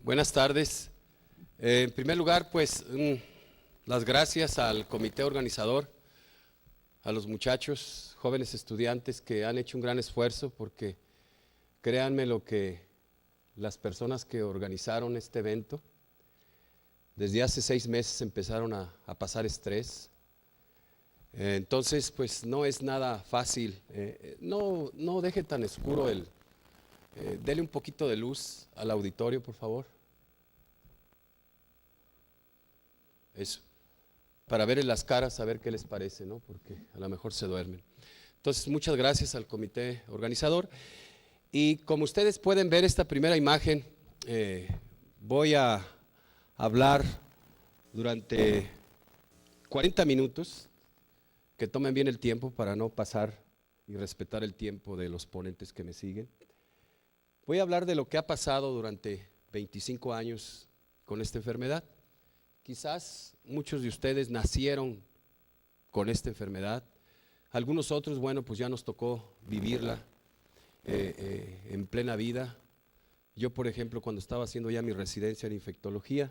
Buenas tardes. En primer lugar, pues, las gracias al comité organizador, a los muchachos, jóvenes estudiantes que han hecho un gran esfuerzo, porque créanme lo que las personas que organizaron este evento, desde hace 6 meses empezaron a pasar estrés. Entonces, pues no es nada fácil. No deje tan oscuro dele un poquito de luz al auditorio, por favor. Eso, para ver en las caras, a ver qué les parece, ¿no? Porque a lo mejor se duermen. Entonces, muchas gracias al comité organizador. Y como ustedes pueden ver esta primera imagen, voy a hablar durante 40 minutos, que tomen bien el tiempo para no pasar y respetar el tiempo de los ponentes que me siguen. Voy a hablar de lo que ha pasado durante 25 años con esta enfermedad. Quizás muchos de ustedes nacieron con esta enfermedad, algunos otros, bueno, pues ya nos tocó vivirla en plena vida. Yo, por ejemplo, cuando estaba haciendo ya mi residencia en infectología,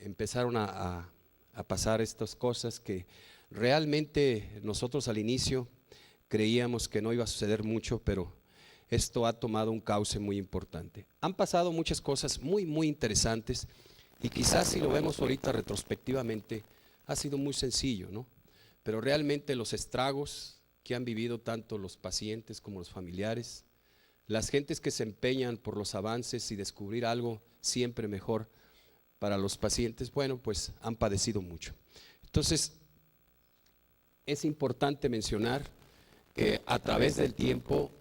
empezaron a pasar estas cosas que realmente nosotros al inicio creíamos que no iba a suceder mucho, pero esto ha tomado un cauce muy importante. Han pasado muchas cosas muy interesantes. Y quizás si lo vemos ahorita retrospectivamente, ha sido muy sencillo, ¿no? Pero realmente los estragos que han vivido tanto los pacientes como los familiares, las gentes que se empeñan por los avances y descubrir algo siempre mejor para los pacientes, bueno, pues han padecido mucho. Entonces, es importante mencionar que a través del tiempo,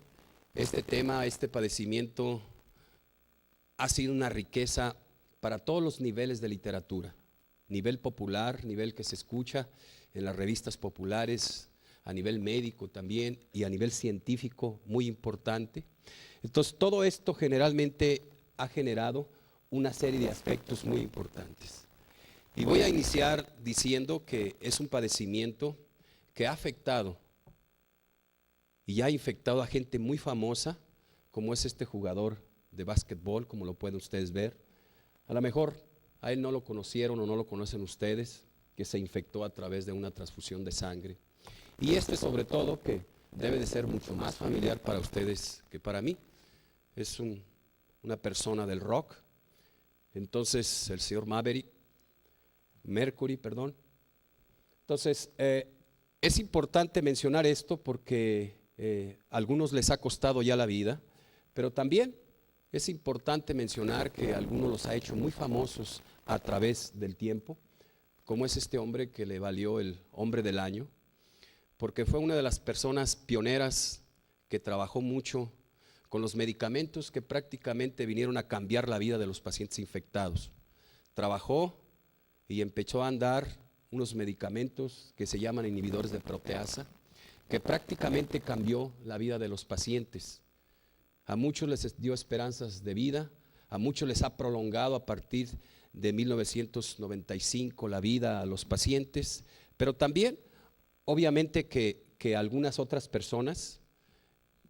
este tema, este padecimiento ha sido una riqueza para todos los niveles de literatura, nivel popular, nivel que se escucha en las revistas populares, a nivel médico también y a nivel científico muy importante. Entonces todo esto generalmente ha generado una serie de aspectos muy importantes. Y voy a iniciar diciendo que es un padecimiento que ha afectado y ha infectado a gente muy famosa, como es este jugador de básquetbol, como lo pueden ustedes ver. A lo mejor a él no lo conocieron o no lo conocen ustedes, que se infectó a través de una transfusión de sangre. Y sobre todo, que debe de ser mucho más familiar para ustedes que para mí. Es una persona del rock. Entonces, el señor Mercury. Entonces, es importante mencionar esto porque a algunos les ha costado ya la vida, pero también es importante mencionar que a algunos los ha hecho muy famosos a través del tiempo, como es este hombre que le valió el Hombre del Año, porque fue una de las personas pioneras que trabajó mucho con los medicamentos que prácticamente vinieron a cambiar la vida de los pacientes infectados. Trabajó y empezó a andar unos medicamentos que se llaman inhibidores de proteasa, que prácticamente cambió la vida de los pacientes. A muchos les dio esperanzas de vida, a muchos les ha prolongado a partir de 1995 la vida a los pacientes, pero también obviamente que algunas otras personas,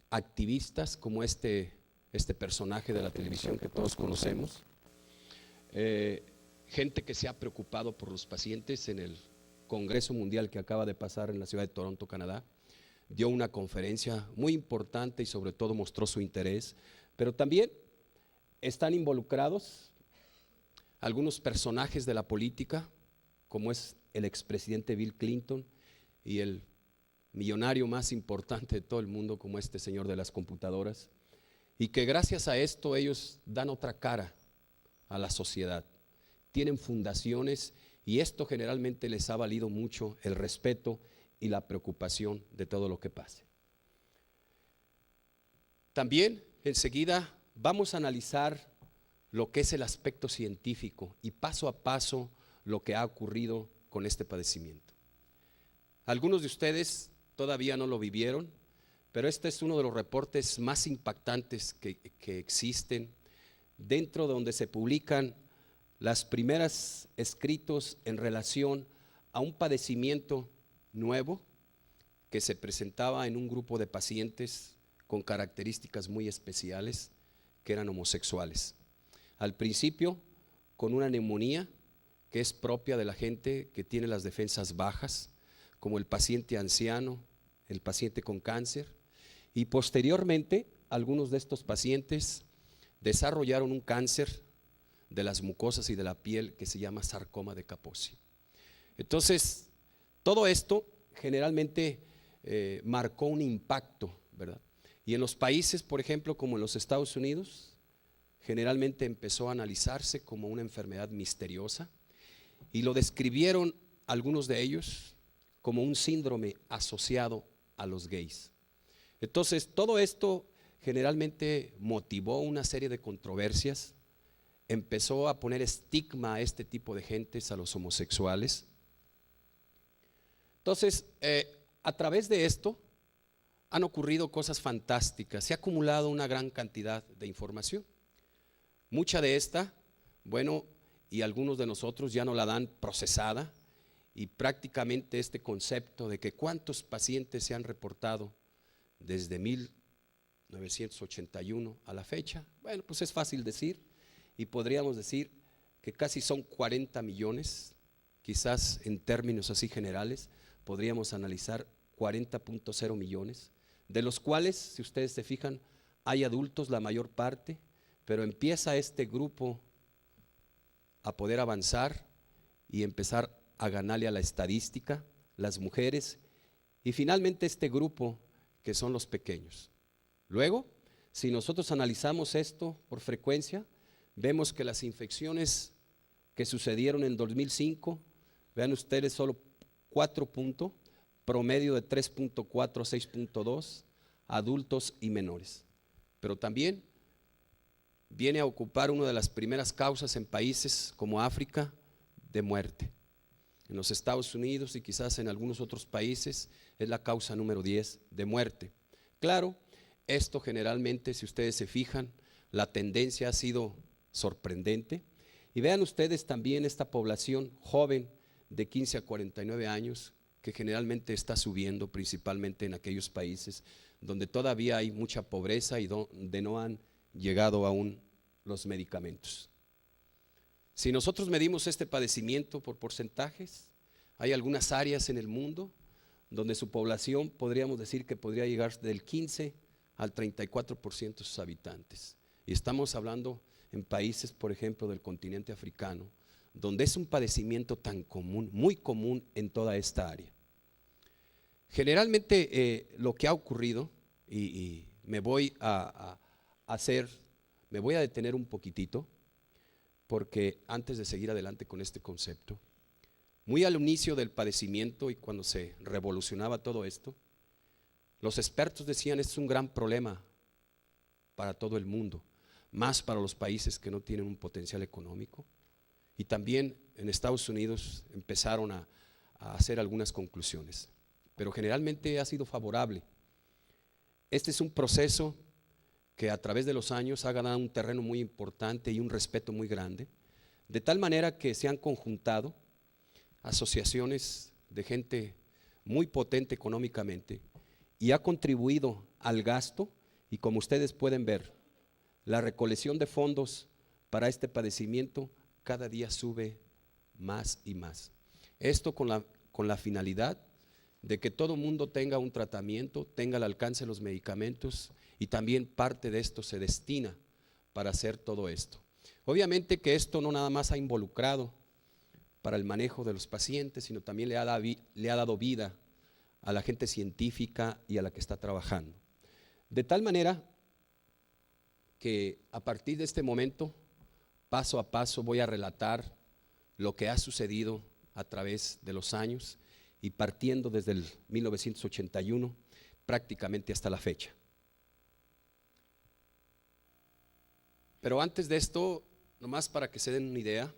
activistas como este personaje de la televisión que todos conocemos, gente que se ha preocupado por los pacientes en el Congreso Mundial que acaba de pasar en la ciudad de Toronto, Canadá, dio una conferencia muy importante y sobre todo mostró su interés, pero también están involucrados algunos personajes de la política, como es el expresidente Bill Clinton y el millonario más importante de todo el mundo, como este señor de las computadoras, y que gracias a esto ellos dan otra cara a la sociedad, tienen fundaciones y esto generalmente les ha valido mucho el respeto y la preocupación de todo lo que pase. También enseguida vamos a analizar lo que es el aspecto científico y paso a paso lo que ha ocurrido con este padecimiento. Algunos de ustedes todavía no lo vivieron, pero este es uno de los reportes más impactantes que existen, dentro de donde se publican las primeras escritos en relación a un padecimiento nuevo que se presentaba en un grupo de pacientes con características muy especiales que eran homosexuales. Al principio, con una neumonía que es propia de la gente que tiene las defensas bajas, como el paciente anciano, el paciente con cáncer, y posteriormente algunos de estos pacientes desarrollaron un cáncer de las mucosas y de la piel que se llama sarcoma de Kaposi. Entonces, todo esto generalmente marcó un impacto, ¿verdad? Y en los países, por ejemplo, como en los Estados Unidos, generalmente empezó a analizarse como una enfermedad misteriosa y lo describieron algunos de ellos como un síndrome asociado a los gays. Entonces, todo esto generalmente motivó una serie de controversias, empezó a poner estigma a este tipo de gentes, a los homosexuales. Entonces, a través de esto han ocurrido cosas fantásticas, se ha acumulado una gran cantidad de información. Mucha de esta, bueno, y algunos de nosotros ya no la dan procesada, y prácticamente este concepto de que cuántos pacientes se han reportado desde 1981 a la fecha, bueno, pues es fácil decir, y podríamos decir que casi son 40 millones, quizás en términos así generales, podríamos analizar 40.0 millones, de los cuales, si ustedes se fijan, hay adultos la mayor parte, pero empieza este grupo a poder avanzar y empezar a ganarle a la estadística, las mujeres, y finalmente este grupo que son los pequeños. Luego, si nosotros analizamos esto por frecuencia, vemos que las infecciones que sucedieron en 2005, vean ustedes solo 4 puntos, promedio de 3.4 a 6.2, adultos y menores. Pero también viene a ocupar una de las primeras causas en países como África de muerte. En los Estados Unidos y quizás en algunos otros países es la causa número 10 de muerte. Claro, esto generalmente, si ustedes se fijan, la tendencia ha sido sorprendente. Y vean ustedes también esta población joven de 15 a 49 años que generalmente está subiendo, principalmente en aquellos países donde todavía hay mucha pobreza y donde no han llegado aún los medicamentos. Si nosotros medimos este padecimiento por porcentajes, hay algunas áreas en el mundo donde su población podríamos decir que podría llegar del 15 al 34% de sus habitantes. Y estamos hablando en países, por ejemplo, del continente africano, donde es un padecimiento tan común, muy común en toda esta área. Generalmente lo que ha ocurrido, y me voy a detener un poquitito, porque antes de seguir adelante con este concepto, muy al inicio del padecimiento y cuando se revolucionaba todo esto, los expertos decían: este es un gran problema para todo el mundo, más para los países que no tienen un potencial económico. Y también en Estados Unidos empezaron a hacer algunas conclusiones, pero generalmente ha sido favorable. Este es un proceso que a través de los años ha ganado un terreno muy importante y un respeto muy grande, de tal manera que se han conjuntado asociaciones de gente muy potente económicamente y ha contribuido al gasto, y como ustedes pueden ver, la recolección de fondos para este padecimiento cada día sube más y más. Esto con la finalidad de que todo mundo tenga un tratamiento, tenga al alcance los medicamentos, y también parte de esto se destina para hacer todo esto. Obviamente que esto no nada más ha involucrado para el manejo de los pacientes, sino también le ha dado vida a la gente científica y a la que está trabajando. De tal manera que a partir de este momento, paso a paso, voy a relatar lo que ha sucedido a través de los años y partiendo desde el 1981 prácticamente hasta la fecha. Pero antes de esto, nomás para que se den una idea,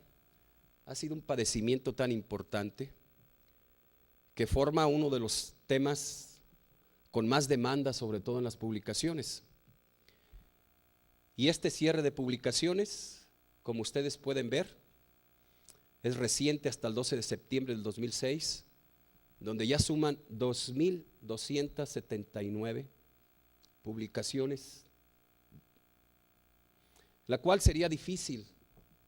ha sido un padecimiento tan importante que forma uno de los temas con más demanda, sobre todo en las publicaciones. Y este cierre de publicaciones, como ustedes pueden ver, es reciente, hasta el 12 de septiembre del 2006, donde ya suman 2.279 publicaciones. la cual sería difícil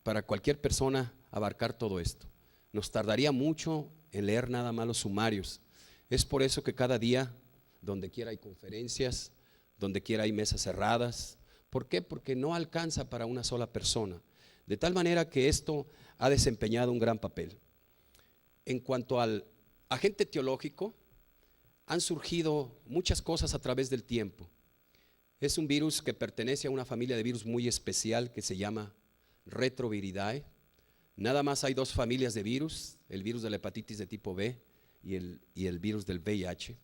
para cualquier persona abarcar todo esto. Nos tardaría mucho en leer nada más los sumarios. Es por eso que cada día, donde quiera hay conferencias, donde quiera hay mesas cerradas. ¿Por qué? Porque no alcanza para una sola persona. De tal manera que esto ha desempeñado un gran papel. En cuanto al agente teológico, han surgido muchas cosas a través del tiempo. Es un virus que pertenece a una familia de virus muy especial que se llama Retroviridae. Nada más hay dos familias de virus, el virus de la hepatitis de tipo B y el virus del VIH,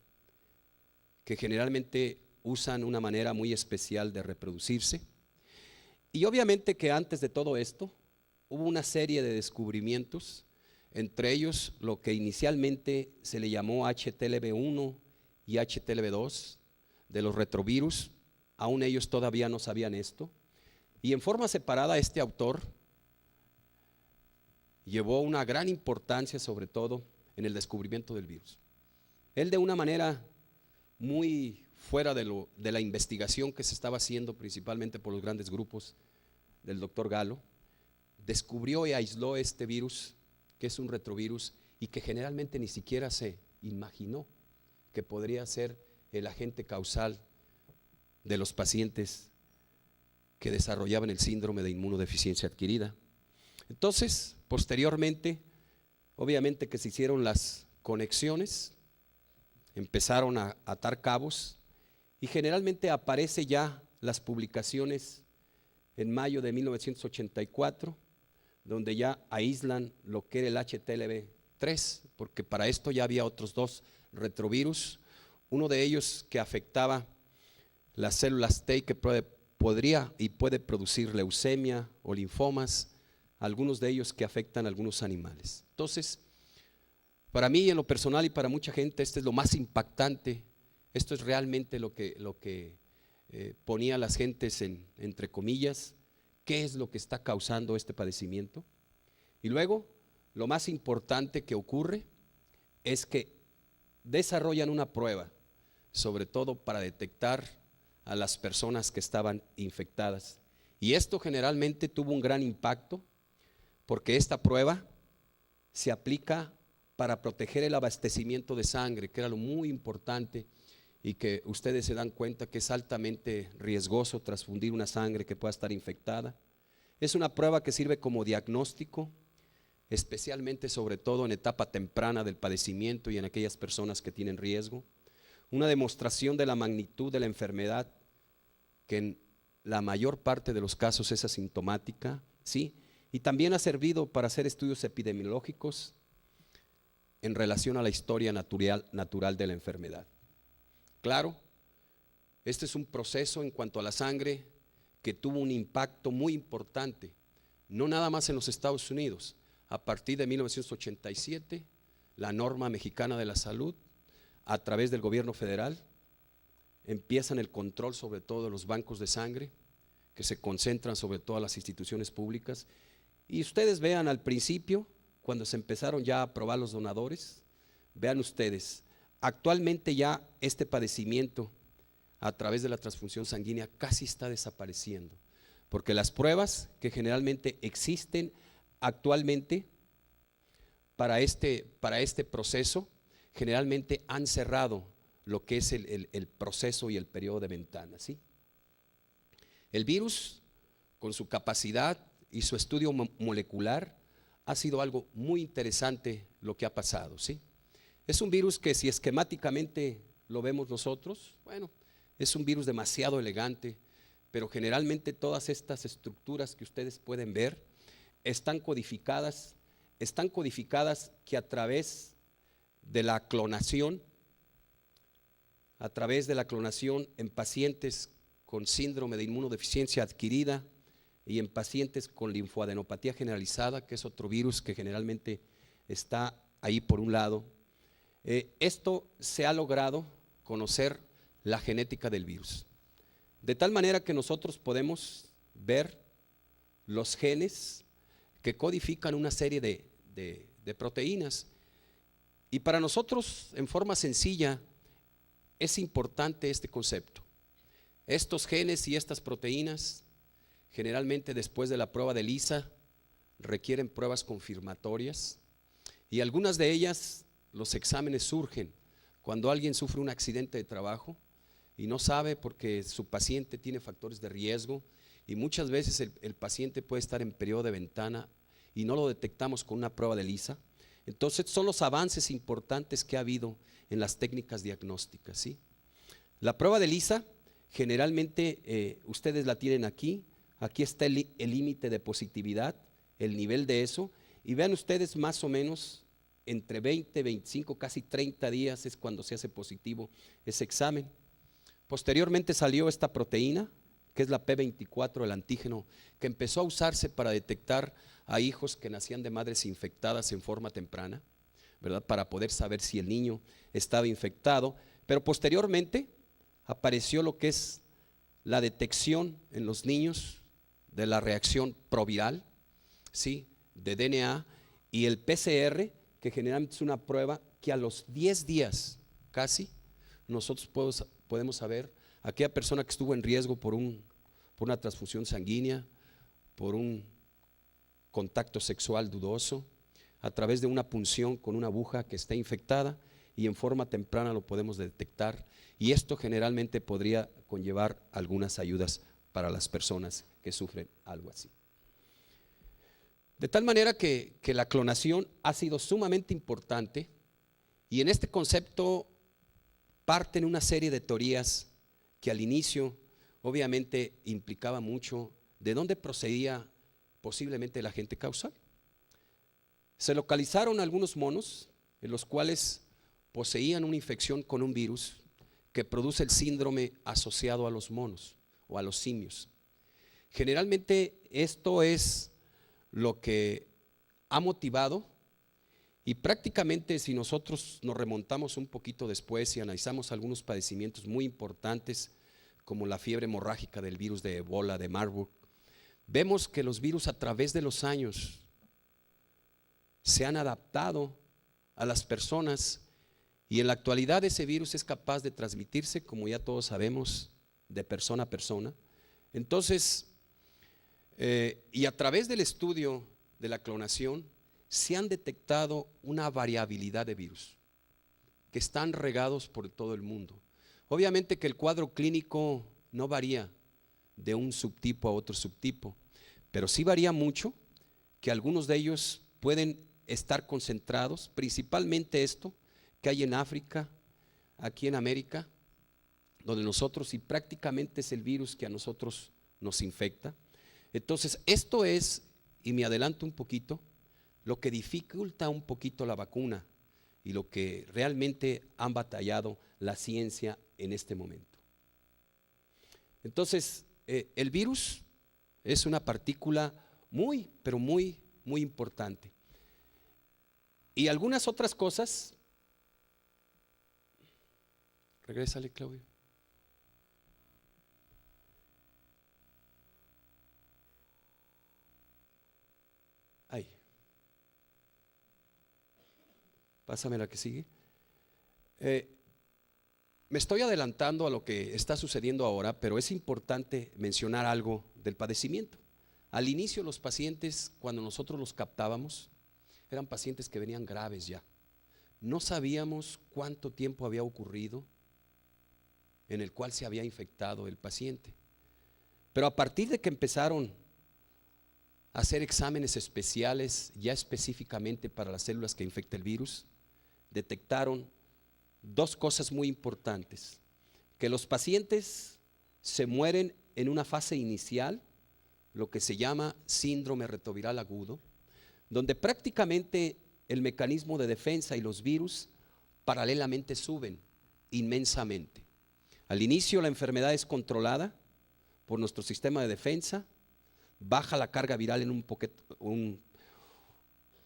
que generalmente usan una manera muy especial de reproducirse. Y obviamente que antes de todo esto hubo una serie de descubrimientos, entre ellos lo que inicialmente se le llamó HTLV1 y HTLV2 de los retrovirus. Aún ellos todavía no sabían esto. Y en forma separada este autor llevó una gran importancia sobre todo en el descubrimiento del virus. Él de una manera muy fuera de la investigación que se estaba haciendo principalmente por los grandes grupos del doctor Galo, descubrió y aisló este virus, que es un retrovirus y que generalmente ni siquiera se imaginó que podría ser el agente causal de los pacientes que desarrollaban el síndrome de inmunodeficiencia adquirida. Entonces, posteriormente, obviamente que se hicieron las conexiones, empezaron a atar cabos y generalmente aparece ya las publicaciones en mayo de 1984, donde ya aíslan lo que era el HTLV3, porque para esto ya había otros dos retrovirus, uno de ellos que afectaba las células T, que podría y puede producir leucemia o linfomas, algunos de ellos que afectan a algunos animales. Entonces, para mí en lo personal y para mucha gente esto es lo más impactante, esto es realmente lo que ponía a las gentes entre comillas, qué es lo que está causando este padecimiento. Y luego, lo más importante que ocurre es que desarrollan una prueba, sobre todo para detectar a las personas que estaban infectadas. Y esto generalmente tuvo un gran impacto porque esta prueba se aplica para proteger el abastecimiento de sangre, que era lo muy importante y que ustedes se dan cuenta que es altamente riesgoso transfundir una sangre que pueda estar infectada. Es una prueba que sirve como diagnóstico, especialmente sobre todo en etapa temprana del padecimiento y en aquellas personas que tienen riesgo. Una demostración de la magnitud de la enfermedad, que en la mayor parte de los casos es asintomática, ¿sí? Y también ha servido para hacer estudios epidemiológicos en relación a la historia natural de la enfermedad. Claro, este es un proceso en cuanto a la sangre que tuvo un impacto muy importante, no nada más en los Estados Unidos. A partir de 1987, la norma mexicana de la salud, a través del gobierno federal, empiezan el control sobre todo de los bancos de sangre, que se concentran sobre todas las instituciones públicas. Y ustedes vean al principio, cuando se empezaron ya a aprobar los donadores, vean ustedes, actualmente ya este padecimiento a través de la transfusión sanguínea casi está desapareciendo, porque las pruebas que generalmente existen actualmente para este proceso generalmente han cerrado lo que es el proceso y el periodo de ventana, ¿sí? El virus, con su capacidad y su estudio molecular, ha sido algo muy interesante lo que ha pasado, ¿sí? Es un virus que si esquemáticamente lo vemos nosotros, bueno, es un virus demasiado elegante, pero generalmente todas estas estructuras que ustedes pueden ver están codificadas que a través de la clonación, en pacientes con síndrome de inmunodeficiencia adquirida y en pacientes con linfoadenopatía generalizada, que es otro virus que generalmente está ahí por un lado. Esto se ha logrado conocer la genética del virus, de tal manera que nosotros podemos ver los genes que codifican una serie de proteínas. Y para nosotros, en forma sencilla, es importante este concepto. Estos genes y estas proteínas Generalmente después de la prueba de ELISA requieren pruebas confirmatorias y algunas de ellas, los exámenes surgen cuando alguien sufre un accidente de trabajo y no sabe porque su paciente tiene factores de riesgo y muchas veces el paciente puede estar en periodo de ventana y no lo detectamos con una prueba de ELISA. Entonces son los avances importantes que ha habido en las técnicas diagnósticas, ¿sí? La prueba de ELISA generalmente ustedes la tienen aquí. Aquí está el límite de positividad, el nivel de eso, y vean ustedes más o menos entre 20, 25, casi 30 días es cuando se hace positivo ese examen. Posteriormente salió esta proteína, que es la P24, el antígeno, que empezó a usarse para detectar a hijos que nacían de madres infectadas en forma temprana, ¿verdad? Para poder saber si el niño estaba infectado, pero posteriormente apareció lo que es la detección en los niños de la reacción proviral, ¿sí? De DNA, y el PCR, que generalmente es una prueba que a los 10 días casi nosotros podemos saber aquella persona que estuvo en riesgo por una transfusión sanguínea, por un contacto sexual dudoso, a través de una punción con una aguja que está infectada, y en forma temprana lo podemos detectar, y esto generalmente podría conllevar algunas ayudas para las personas que sufren algo así. De tal manera que la clonación ha sido sumamente importante, y en este concepto parten una serie de teorías que al inicio obviamente implicaba mucho de dónde procedía posiblemente el agente causal. Se localizaron algunos monos en los cuales poseían una infección con un virus que produce el síndrome asociado a los monos o a los simios. Generalmente esto es lo que ha motivado, y prácticamente si nosotros nos remontamos un poquito después y analizamos algunos padecimientos muy importantes como la fiebre hemorrágica del virus de Ebola de Marburg, vemos que los virus a través de los años se han adaptado a las personas, y en la actualidad ese virus es capaz de transmitirse, como ya todos sabemos, de persona a persona. Entonces, y a través del estudio de la clonación se han detectado una variabilidad de virus que están regados por todo el mundo. Obviamente que el cuadro clínico no varía de un subtipo a otro subtipo, pero sí varía mucho, que algunos de ellos pueden estar concentrados, principalmente esto que hay en África, aquí en América, donde nosotros, y prácticamente es el virus que a nosotros nos infecta. Entonces esto es, y me adelanto un poquito, lo que dificulta un poquito la vacuna y lo que realmente han batallado la ciencia en este momento. Entonces, el virus es una partícula muy, pero muy, muy importante. Y algunas otras cosas, regrésale, Claudio. Ahí. Pásame la que sigue. Me estoy adelantando a lo que está sucediendo ahora, pero es importante mencionar algo del padecimiento. Al inicio los pacientes, cuando nosotros los captábamos, eran pacientes que venían graves ya. No sabíamos cuánto tiempo había ocurrido en el cual se había infectado el paciente. Pero a partir de que empezaron a hacer exámenes especiales, ya específicamente para las células que infecta el virus, detectaron dos cosas muy importantes: que los pacientes se mueren en una fase inicial, lo que se llama síndrome retroviral agudo, donde prácticamente el mecanismo de defensa y los virus paralelamente suben inmensamente. Al inicio la enfermedad es controlada por nuestro sistema de defensa, baja la carga viral en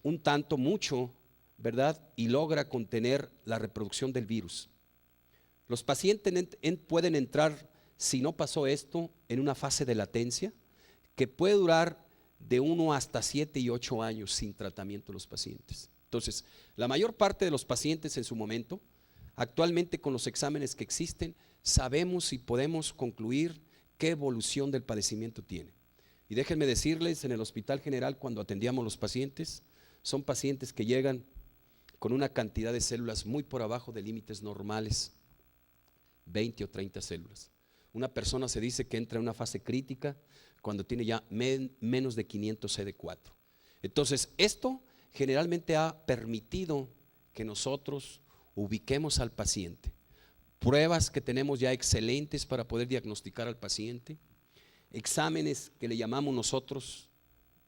un tanto mucho, ¿verdad? Y logra contener la reproducción del virus. Los pacientes pueden entrar, si no pasó esto, en una fase de latencia que puede durar de 1 hasta 7 y 8 años sin tratamiento los pacientes. Entonces, la mayor parte de los pacientes en su momento, actualmente con los exámenes que existen, sabemos y podemos concluir qué evolución del padecimiento tiene. Y déjenme decirles, en el Hospital General, cuando atendíamos a los pacientes, son pacientes que llegan con una cantidad de células muy por abajo de límites normales, 20 o 30 células. Una persona se dice que entra en una fase crítica cuando tiene ya menos de 500 CD4. Entonces, esto generalmente ha permitido que nosotros ubiquemos al paciente. Pruebas que tenemos ya excelentes para poder diagnosticar al paciente, exámenes que le llamamos nosotros,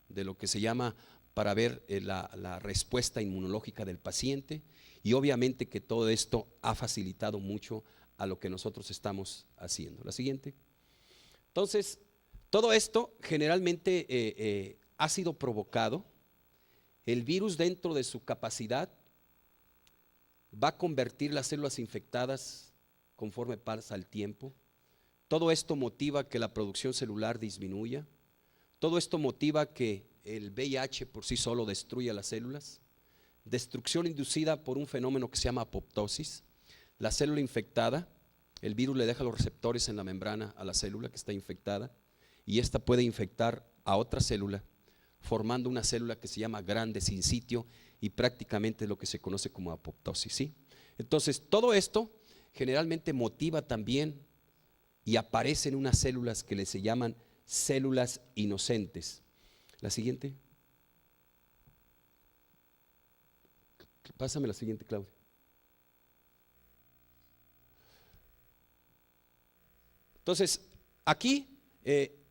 de lo que se llama para ver la respuesta inmunológica del paciente, y obviamente que todo esto ha facilitado mucho a lo que nosotros estamos haciendo. La siguiente. Entonces, todo esto generalmente ha sido provocado. El virus, dentro de su capacidad, va a convertir las células infectadas conforme pasa el tiempo. Todo esto motiva que la producción celular disminuya. Todo esto motiva que el VIH por sí solo destruya las células. Destrucción inducida por un fenómeno que se llama apoptosis. La célula infectada, el virus le deja los receptores en la membrana a la célula que está infectada, y esta puede infectar a otra célula, formando una célula que se llama grande sin sitio, y prácticamente es lo que se conoce como apoptosis, ¿sí? Entonces, todo esto generalmente motiva también y aparecen unas células que se llaman células inocentes. La siguiente. Pásame la siguiente, Claudia. Entonces, aquí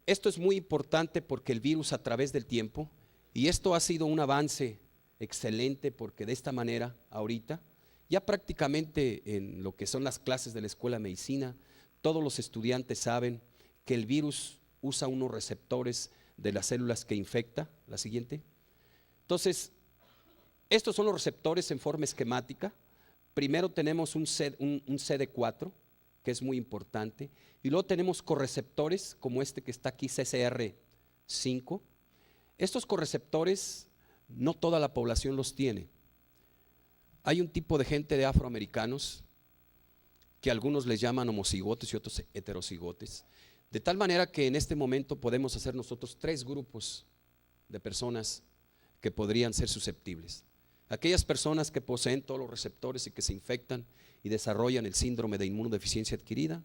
esto es muy importante porque el virus, a través del tiempo, y esto ha sido un avance excelente, porque de esta manera ahorita ya prácticamente en lo que son las clases de la Escuela de Medicina, todos los estudiantes saben que el virus usa unos receptores de las células que infecta. La siguiente. Entonces, estos son los receptores en forma esquemática. Primero tenemos un CD4, que es muy importante, y luego tenemos correceptores como este que está aquí, CCR5. Estos correceptores no toda la población los tiene. Hay un tipo de gente de afroamericanos que algunos les llaman homocigotes y otros heterocigotes, de tal manera que en este momento podemos hacer nosotros 3 grupos de personas que podrían ser susceptibles. Aquellas personas que poseen todos los receptores y que se infectan y desarrollan el síndrome de inmunodeficiencia adquirida.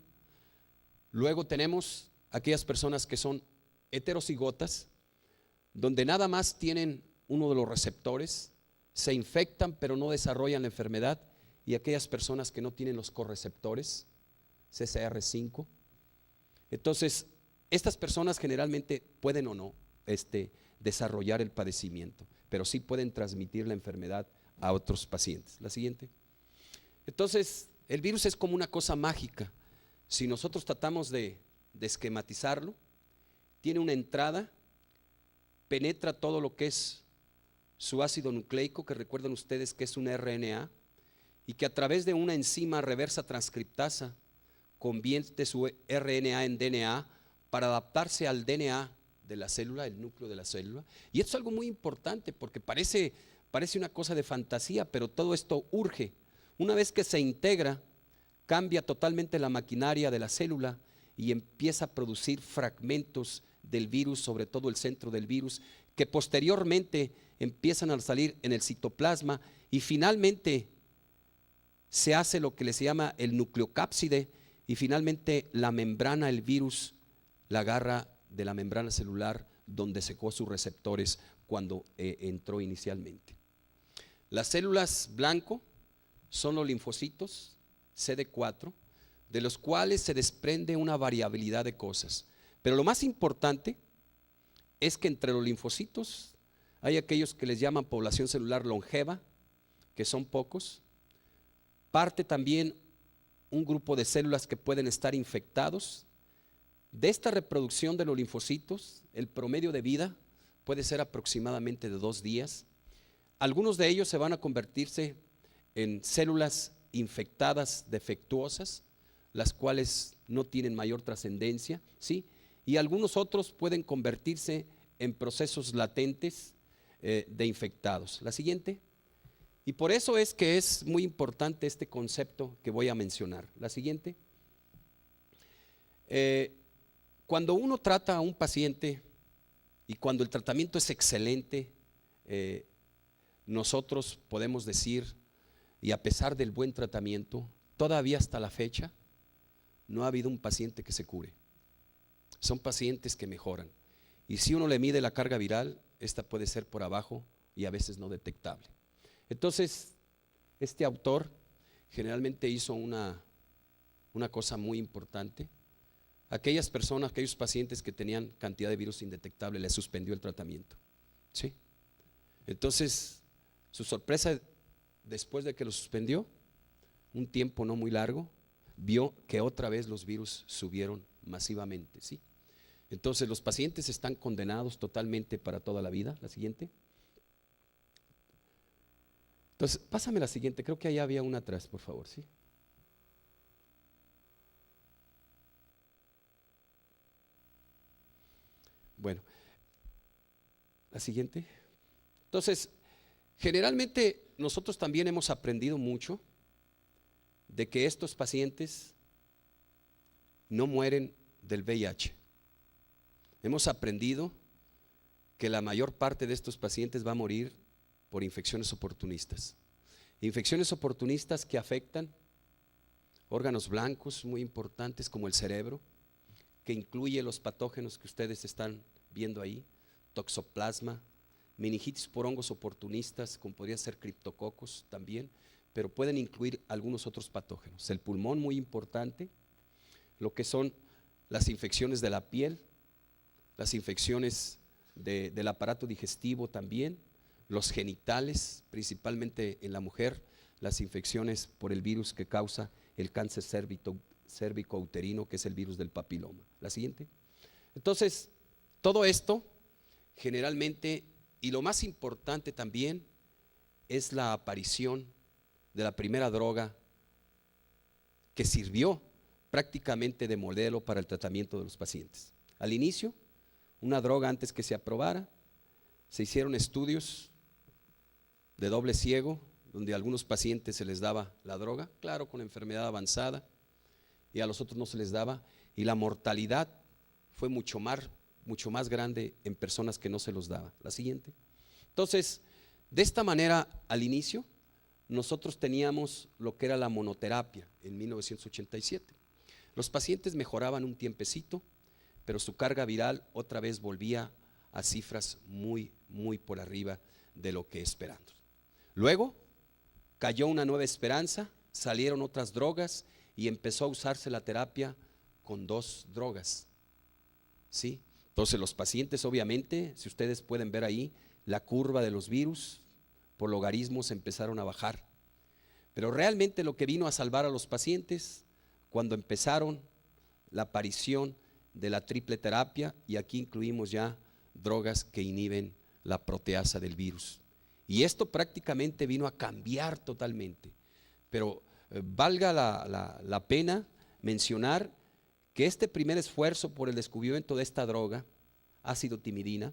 Luego tenemos aquellas personas que son heterocigotas, donde nada más tienen uno de los receptores, se infectan pero no desarrollan la enfermedad, y aquellas personas que no tienen los correceptores, CCR5. Entonces, estas personas generalmente pueden o no desarrollar el padecimiento, pero sí pueden transmitir la enfermedad a otros pacientes. La siguiente. Entonces, el virus es como una cosa mágica. Si nosotros tratamos de esquematizarlo, tiene una entrada, penetra todo lo que es su ácido nucleico, que recuerdan ustedes que es un RNA, y que a través de una enzima reversa transcriptasa convierte su RNA en DNA para adaptarse al DNA de la célula, el núcleo de la célula. Y esto es algo muy importante porque parece una cosa de fantasía, pero todo esto urge. Una vez que se integra, cambia totalmente la maquinaria de la célula y empieza a producir fragmentos del virus, sobre todo el centro del virus, que posteriormente empiezan a salir en el citoplasma, y finalmente se hace lo que se llama el nucleocápside, y finalmente la membrana, el virus la agarra de la membrana celular donde secó sus receptores cuando entró inicialmente. Las células blanco son los linfocitos CD4, de los cuales se desprende una variabilidad de cosas, pero lo más importante es que entre los linfocitos hay aquellos que les llaman población celular longeva, que son pocos. Parte también un grupo de células que pueden estar infectados. De esta reproducción de los linfocitos, el promedio de vida puede ser aproximadamente de 2 días. Algunos de ellos se van a convertirse en células infectadas defectuosas, las cuales no tienen mayor trascendencia, ¿sí? Y algunos otros pueden convertirse en procesos latentes de infectados. La siguiente. Y por eso es que es muy importante este concepto que voy a mencionar. La siguiente. Cuando uno trata a un paciente Y cuando el tratamiento es excelente, nosotros podemos decir, y a pesar del buen tratamiento, todavía hasta la fecha, no ha habido un paciente que se cure. Son pacientes que mejoran. Y si uno le mide la carga viral, esta puede ser por abajo y a veces no detectable. Entonces, este autor generalmente hizo una cosa muy importante. Aquellas personas, aquellos pacientes que tenían cantidad de virus indetectable, les suspendió el tratamiento. ¿Sí? Entonces, su sorpresa, después de que lo suspendió, un tiempo no muy largo, vio que otra vez los virus subieron masivamente. ¿Sí? Entonces, los pacientes están condenados totalmente para toda la vida. La siguiente. Entonces, pásame la siguiente, creo que allá había una atrás, por favor, ¿sí? Bueno, la siguiente. Entonces, generalmente nosotros también hemos aprendido mucho de que estos pacientes no mueren del VIH. Hemos aprendido que la mayor parte de estos pacientes va a morir por infecciones oportunistas. Infecciones oportunistas que afectan órganos blancos muy importantes como el cerebro, que incluye los patógenos que ustedes están viendo ahí, toxoplasma, meningitis por hongos oportunistas, como podría ser criptococos también, pero pueden incluir algunos otros patógenos. El pulmón muy importante, lo que son las infecciones de la piel, las infecciones del aparato digestivo también, los genitales, principalmente en la mujer, las infecciones por el virus que causa el cáncer cérvico-uterino, que es el virus del papiloma. La siguiente. Entonces, todo esto generalmente, y lo más importante también, es la aparición de la primera droga que sirvió prácticamente de modelo para el tratamiento de los pacientes. Al inicio, una droga antes que se aprobara, se hicieron estudios de doble ciego, donde a algunos pacientes se les daba la droga, claro, con enfermedad avanzada, y a los otros no se les daba, y la mortalidad fue mucho más grande en personas que no se los daba. La siguiente. Entonces, de esta manera, al inicio, nosotros teníamos lo que era la monoterapia en 1987. Los pacientes mejoraban un tiempecito, pero su carga viral otra vez volvía a cifras muy por arriba de lo que esperamos. Luego cayó una nueva esperanza, salieron otras drogas y empezó a usarse la terapia con 2 drogas. ¿Sí? Entonces los pacientes, obviamente, si ustedes pueden ver ahí, la curva de los virus por logaritmos empezaron a bajar. Pero realmente lo que vino a salvar a los pacientes cuando empezaron la aparición de la triple terapia, y aquí incluimos ya drogas que inhiben la proteasa del virus. Y esto prácticamente vino a cambiar totalmente. Pero valga la pena mencionar que este primer esfuerzo por el descubrimiento de esta droga, ácido timidina,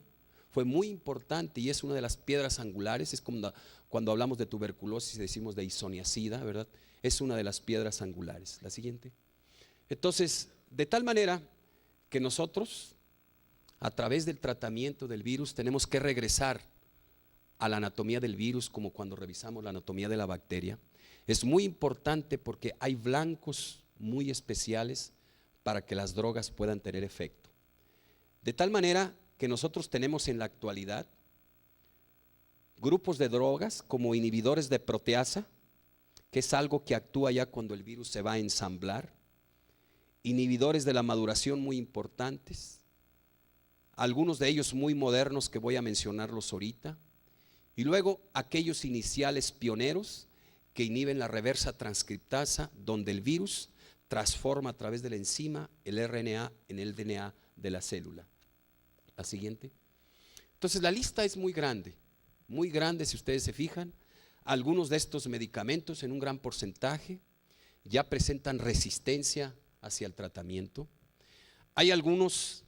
fue muy importante y es una de las piedras angulares. Es como cuando hablamos de tuberculosis y decimos de isoniazida, ¿verdad? Es una de las piedras angulares. La siguiente. Entonces, de tal manera que nosotros, a través del tratamiento del virus, tenemos que regresar a la anatomía del virus, como cuando revisamos la anatomía de la bacteria. Es muy importante porque hay blancos muy especiales para que las drogas puedan tener efecto. De tal manera que nosotros tenemos en la actualidad grupos de drogas como inhibidores de proteasa, que es algo que actúa ya cuando el virus se va a ensamblar, inhibidores de la maduración muy importantes, algunos de ellos muy modernos que voy a mencionarlos ahorita, y luego aquellos iniciales pioneros que inhiben la reversa transcriptasa, donde el virus transforma a través de la enzima el RNA en el DNA de la célula. La siguiente. Entonces la lista es muy grande si ustedes se fijan. Algunos de estos medicamentos en un gran porcentaje ya presentan resistencia hacia el tratamiento. Hay algunos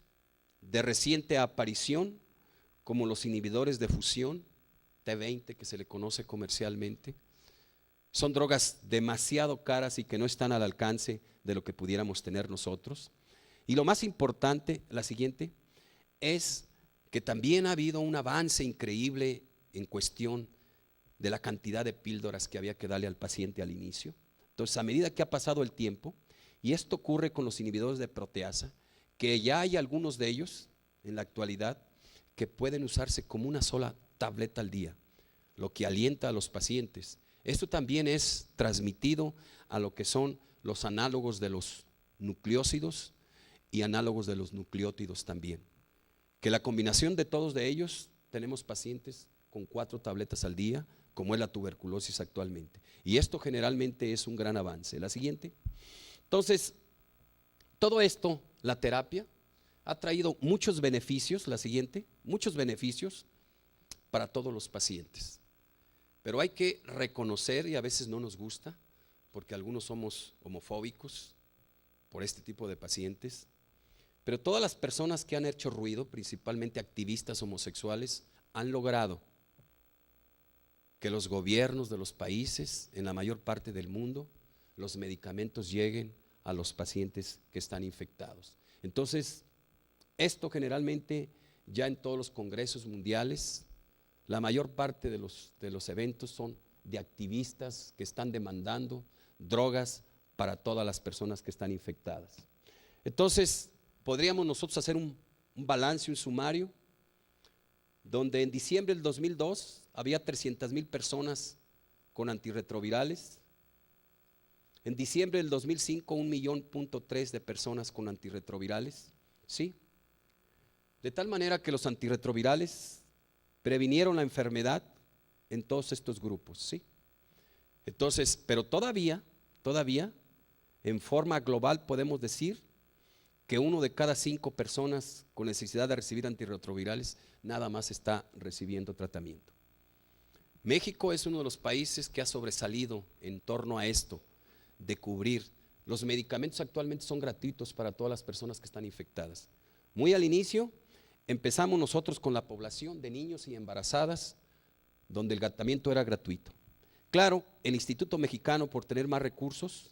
de reciente aparición, como los inhibidores de fusión, T20, que se le conoce comercialmente. Son drogas demasiado caras y que no están al alcance de lo que pudiéramos tener nosotros. Y lo más importante, la siguiente, es que también ha habido un avance increíble en cuestión de la cantidad de píldoras que había que darle al paciente al inicio. Entonces, a medida que ha pasado el tiempo, y esto ocurre con los inhibidores de proteasa, que ya hay algunos de ellos en la actualidad que pueden usarse como una sola tableta al día, lo que alienta a los pacientes. Esto también es transmitido a lo que son los análogos de los nucleósidos y análogos de los nucleótidos también, que la combinación de todos de ellos, tenemos pacientes con 4 tabletas al día, como es la tuberculosis actualmente, y esto generalmente es un gran avance. La siguiente. Entonces, todo esto, la terapia, ha traído muchos beneficios, la siguiente, muchos beneficios para todos los pacientes. Pero hay que reconocer, y a veces no nos gusta, porque algunos somos homofóbicos por este tipo de pacientes, pero todas las personas que han hecho ruido, principalmente activistas homosexuales, han logrado que los gobiernos de los países, en la mayor parte del mundo, los medicamentos lleguen a los pacientes que están infectados. Entonces, esto generalmente ya en todos los congresos mundiales, la mayor parte de los eventos son de activistas que están demandando drogas para todas las personas que están infectadas. Entonces, podríamos nosotros hacer un balance, un sumario, donde en diciembre del 2002 había 300,000 personas con antirretrovirales. En diciembre del 2005, 1,3 millones de personas con antirretrovirales, ¿sí? De tal manera que los antirretrovirales previnieron la enfermedad en todos estos grupos, ¿sí? Entonces, pero todavía, en forma global podemos decir que 1 de cada 5 personas con necesidad de recibir antirretrovirales nada más está recibiendo tratamiento. México es uno de los países que ha sobresalido en torno a esto, de cubrir. Los medicamentos actualmente son gratuitos para todas las personas que están infectadas. Muy al inicio empezamos nosotros con la población de niños y embarazadas, donde el tratamiento era gratuito. Claro, el Instituto Mexicano, por tener más recursos,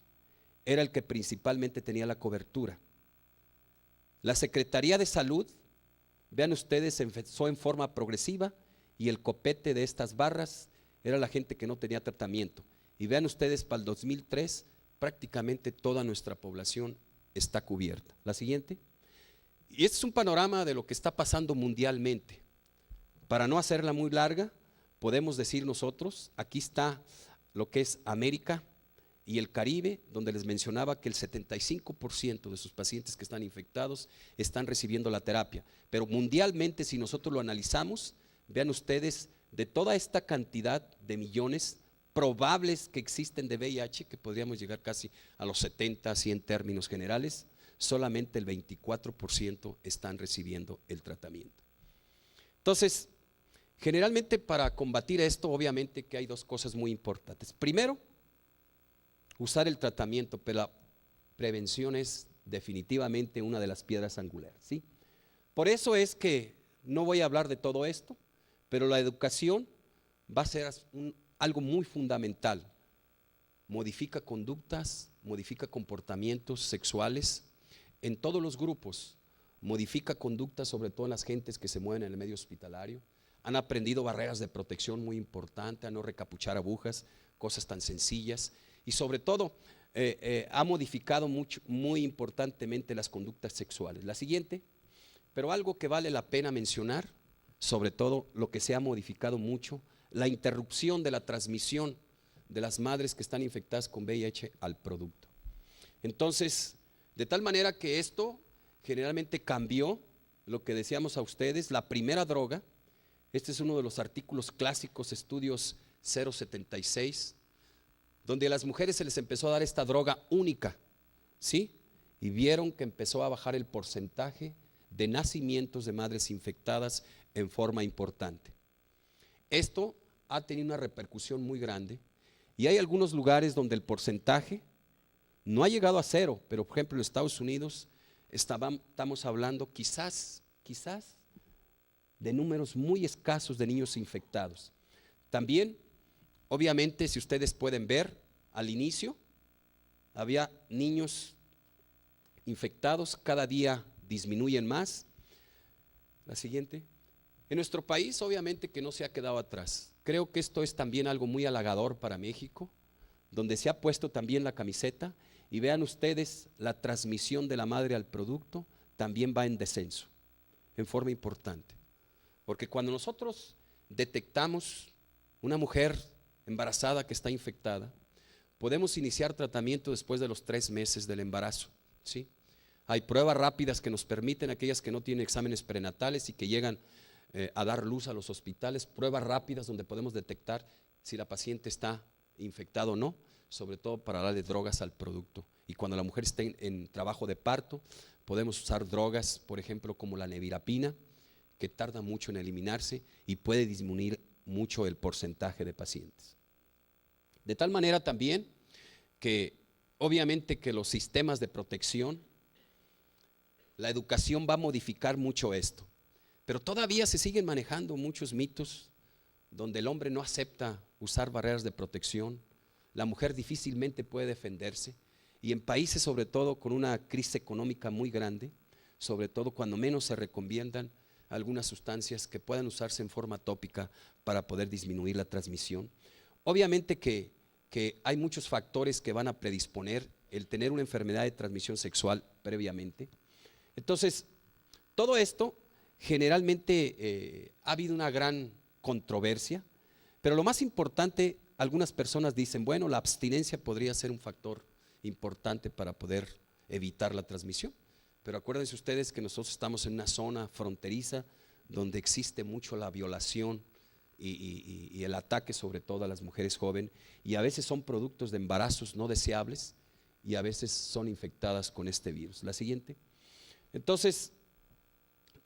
era el que principalmente tenía la cobertura. La Secretaría de Salud, vean ustedes, empezó en forma progresiva y el copete de estas barras era la gente que no tenía tratamiento. Y vean ustedes, para el 2003 prácticamente toda nuestra población está cubierta. La siguiente. Y este es un panorama de lo que está pasando mundialmente. Para no hacerla muy larga, podemos decir nosotros, aquí está lo que es América y el Caribe, donde les mencionaba que el 75% de sus pacientes que están infectados están recibiendo la terapia. Pero mundialmente, si nosotros lo analizamos, vean ustedes, de toda esta cantidad de millones probables que existen de VIH, que podríamos llegar casi a los 70, así en términos generales, solamente el 24% están recibiendo el tratamiento. Entonces, generalmente para combatir esto, obviamente que hay 2 cosas muy importantes. Primero, usar el tratamiento, pero la prevención es definitivamente una de las piedras angulares, ¿sí? Por eso es que no voy a hablar de todo esto, pero la educación va a ser algo muy fundamental. Modifica conductas, modifica comportamientos sexuales en todos los grupos, modifica conductas sobre todo en las gentes que se mueven en el medio hospitalario. Han aprendido barreras de protección muy importantes, a no recapuchar agujas, cosas tan sencillas, y sobre todo ha modificado muy importantemente las conductas sexuales. La siguiente, pero algo que vale la pena mencionar, sobre todo lo que se ha modificado mucho, la interrupción de la transmisión de las madres que están infectadas con VIH al producto. Entonces, de tal manera que esto generalmente cambió lo que decíamos a ustedes, la primera droga. Este es uno de los artículos clásicos, estudios 076, donde a las mujeres se les empezó a dar esta droga única, ¿sí? Y vieron que empezó a bajar el porcentaje de nacimientos de madres infectadas en forma importante. Esto ha tenido una repercusión muy grande y hay algunos lugares donde el porcentaje no ha llegado a 0, pero por ejemplo en Estados Unidos estamos hablando quizás de números muy escasos de niños infectados. También, obviamente, si ustedes pueden ver, al inicio había niños infectados, cada día disminuyen más. La siguiente. En nuestro país, obviamente que no se ha quedado atrás. Creo que esto es también algo muy halagador para México, donde se ha puesto también la camiseta, y vean ustedes, la transmisión de la madre al producto también va en descenso, en forma importante. Porque cuando nosotros detectamos una mujer embarazada que está infectada, podemos iniciar tratamiento después de los 3 meses del embarazo, ¿sí? Hay pruebas rápidas que nos permiten, aquellas que no tienen exámenes prenatales y que llegan a dar luz a los hospitales, pruebas rápidas donde podemos detectar si la paciente está infectada o no, sobre todo para darle drogas al producto. Y cuando la mujer está en trabajo de parto, podemos usar drogas, por ejemplo, como la nevirapina, que tarda mucho en eliminarse y puede disminuir mucho el porcentaje de pacientes. De tal manera también que obviamente que los sistemas de protección, la educación va a modificar mucho esto, pero todavía se siguen manejando muchos mitos donde el hombre no acepta usar barreras de protección, la mujer difícilmente puede defenderse, y en países sobre todo con una crisis económica muy grande, sobre todo cuando menos se recomiendan algunas sustancias que puedan usarse en forma tópica para poder disminuir la transmisión. Obviamente que hay muchos factores que van a predisponer el tener una enfermedad de transmisión sexual previamente. Entonces, todo esto generalmente ha habido una gran controversia, pero lo más importante, algunas personas dicen, bueno, la abstinencia podría ser un factor importante para poder evitar la transmisión. Pero acuérdense ustedes que nosotros estamos en una zona fronteriza donde existe mucho la violación y el ataque sobre todo a las mujeres jóvenes, y a veces son productos de embarazos no deseables y a veces son infectadas con este virus. La siguiente. Entonces,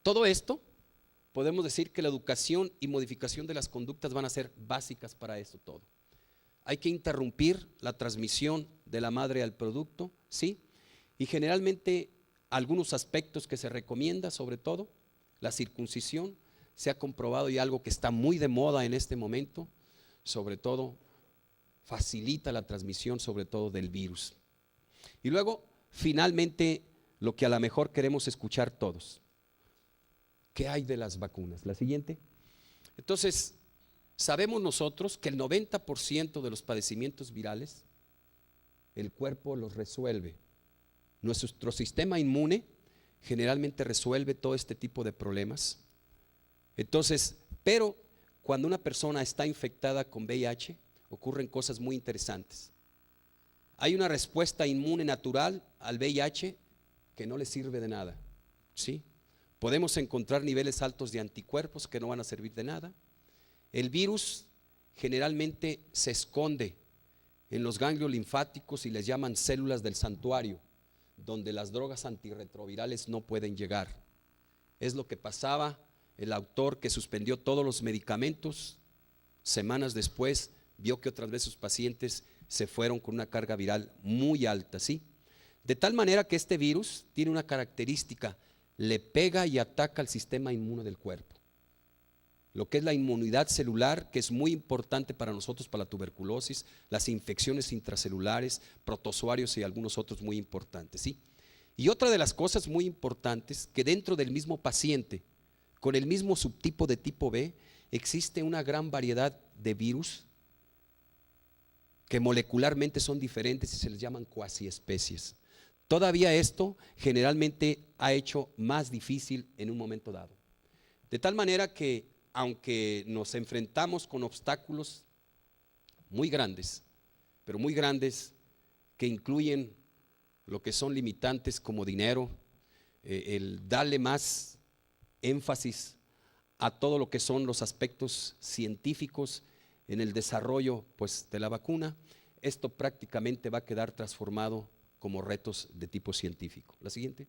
todo esto podemos decir que la educación y modificación de las conductas van a ser básicas para esto todo. Hay que interrumpir la transmisión de la madre al producto, ¿sí? Y generalmente algunos aspectos que se recomienda, sobre todo la circuncisión, se ha comprobado, y algo que está muy de moda en este momento, sobre todo facilita la transmisión sobre todo del virus. Y luego, finalmente, lo que a lo mejor queremos escuchar todos, ¿qué hay de las vacunas? La siguiente. Entonces, sabemos nosotros que el 90% de los padecimientos virales, el cuerpo los resuelve. Nuestro sistema inmune generalmente resuelve todo este tipo de problemas. Entonces, pero cuando una persona está infectada con VIH, ocurren cosas muy interesantes. Hay una respuesta inmune natural al VIH que no le sirve de nada, ¿sí? Podemos encontrar niveles altos de anticuerpos que no van a servir de nada. El virus generalmente se esconde en los ganglios linfáticos y les llaman células del santuario, donde las drogas antirretrovirales no pueden llegar. Es lo que pasaba el autor que suspendió todos los medicamentos. Semanas después vio que otras veces sus pacientes se fueron con una carga viral muy alta, ¿sí? De tal manera que este virus tiene una característica, le pega y ataca al sistema inmune del cuerpo. Lo que es la inmunidad celular, que es muy importante para nosotros, para la tuberculosis, las infecciones intracelulares, protozoarios y algunos otros muy importantes, ¿sí? Y otra de las cosas muy importantes, que dentro del mismo paciente, con el mismo subtipo de tipo B, existe una gran variedad de virus que molecularmente son diferentes y se les llaman cuasiespecies. Todavía esto generalmente ha hecho más difícil en un momento dado. De tal manera que aunque nos enfrentamos con obstáculos muy grandes, pero muy grandes, que incluyen lo que son limitantes como dinero, el darle más énfasis a todo lo que son los aspectos científicos en el desarrollo pues, de la vacuna, esto prácticamente va a quedar transformado como retos de tipo científico. La siguiente.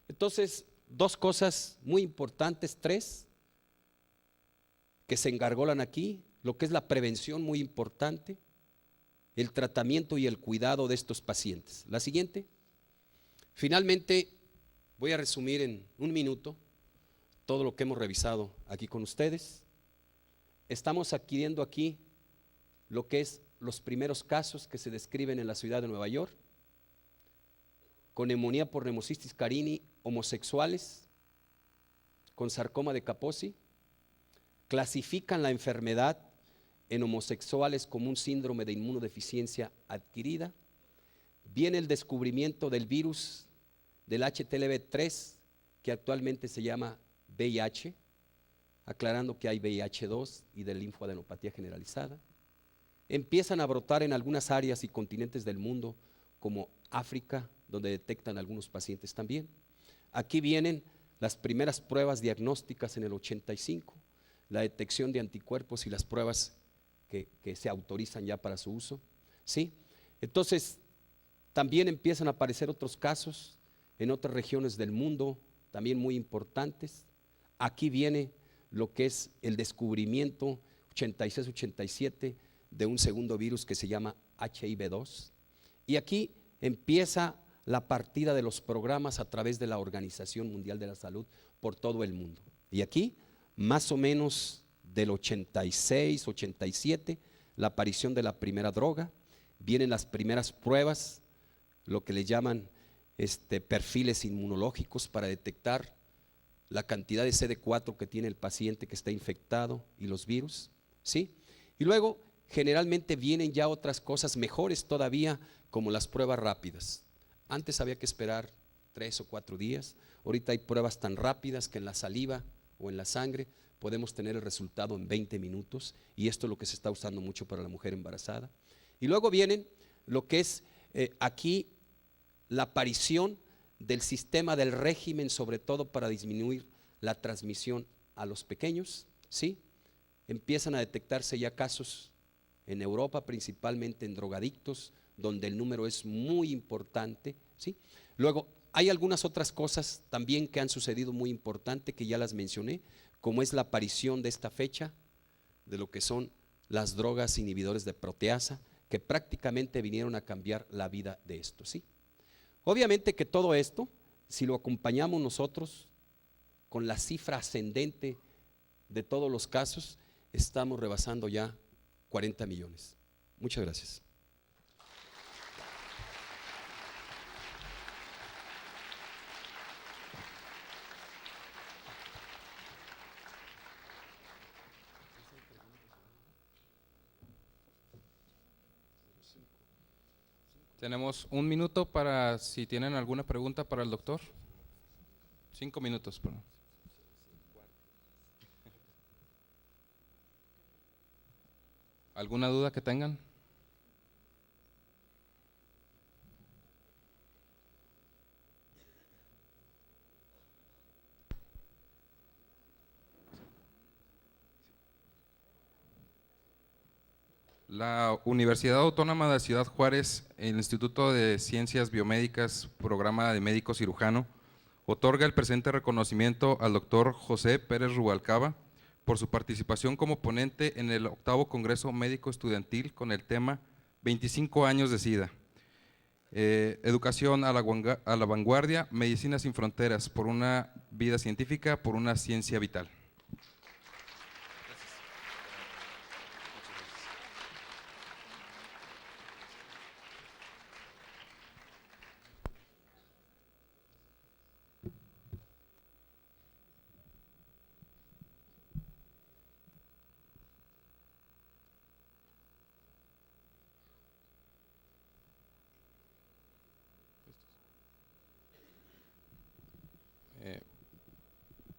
Entonces, dos cosas muy importantes, tres, que se engargolan aquí, lo que es la prevención muy importante, el tratamiento y el cuidado de estos pacientes. La siguiente. Finalmente, voy a resumir en un minuto todo lo que hemos revisado aquí con ustedes. Estamos adquiriendo aquí lo que es los primeros casos que se describen en la ciudad de Nueva York, con neumonía por Pneumocystis carini, homosexuales, con sarcoma de Kaposi, clasifican la enfermedad en homosexuales como un síndrome de inmunodeficiencia adquirida. Viene el descubrimiento del virus del HTLV3, que actualmente se llama VIH, aclarando que hay VIH-2 y de linfoadenopatía generalizada. Empiezan a brotar en algunas áreas y continentes del mundo, como África, donde detectan algunos pacientes también. Aquí vienen las primeras pruebas diagnósticas en el 85, la detección de anticuerpos y las pruebas que se autorizan ya para su uso, ¿sí? Entonces, también empiezan a aparecer otros casos en otras regiones del mundo, también muy importantes. Aquí viene lo que es el descubrimiento 86-87 de un segundo virus que se llama HIV-2. Y aquí empieza la partida de los programas a través de la Organización Mundial de la Salud por todo el mundo. Y aquí, más o menos del 86, 87, la aparición de la primera droga, vienen las primeras pruebas, lo que le llaman perfiles inmunológicos para detectar la cantidad de CD4 que tiene el paciente que está infectado y los virus, ¿sí? Y luego generalmente vienen ya otras cosas mejores todavía, como las pruebas rápidas. Antes había que esperar 3 o 4 días, ahorita hay pruebas tan rápidas que en la saliva o en la sangre podemos tener el resultado en 20 minutos, y esto es lo que se está usando mucho para la mujer embarazada. Y luego vienen lo que es aquí la aparición del sistema del régimen, sobre todo para disminuir la transmisión a los pequeños, ¿sí? Empiezan a detectarse ya casos en Europa, principalmente en drogadictos, donde el número es muy importante, ¿sí? Luego hay algunas otras cosas también que han sucedido muy importante, que ya las mencioné, como es la aparición de esta fecha de lo que son las drogas inhibidores de proteasa, que prácticamente vinieron a cambiar la vida de esto, ¿sí? Obviamente que todo esto, si lo acompañamos nosotros con la cifra ascendente de todos los casos, estamos rebasando ya 40 millones. Muchas gracias. Tenemos 1 minuto para si tienen alguna pregunta para el doctor. 5 minutos. Perdón. ¿Alguna duda que tengan? La Universidad Autónoma de Ciudad Juárez, el Instituto de Ciencias Biomédicas, Programa de Médico Cirujano, otorga el presente reconocimiento al doctor José Pérez Rubalcaba por su participación como ponente en el 8º Congreso Médico Estudiantil con el tema 25 años de SIDA. Educación a la vanguardia, medicina sin fronteras, por una vida científica, por una ciencia vital.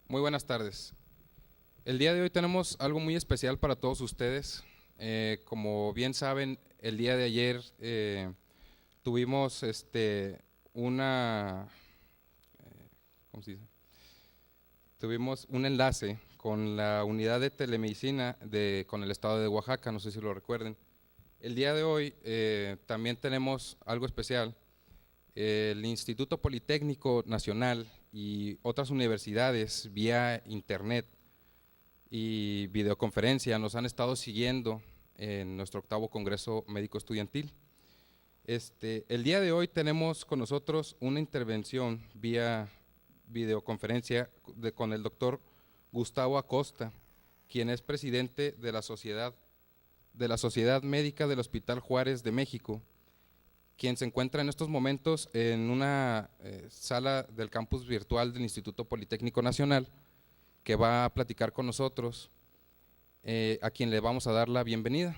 Muy buenas tardes. El día de hoy tenemos algo muy especial para todos ustedes. Como bien saben, el día de ayer tuvimos ¿cómo se dice? Tuvimos un enlace con la unidad de telemedicina con el estado de Oaxaca, no sé si lo recuerden. El día de hoy también tenemos algo especial. El Instituto Politécnico Nacional y otras universidades vía internet y videoconferencia nos han estado siguiendo en nuestro 8º Congreso Médico Estudiantil. El día de hoy tenemos con nosotros una intervención vía videoconferencia con el doctor Gustavo Acosta, quien es presidente de la Sociedad Médica del Hospital Juárez de México, quien se encuentra en estos momentos en una sala del campus virtual del Instituto Politécnico Nacional, que va a platicar con nosotros a quien le vamos a dar la bienvenida.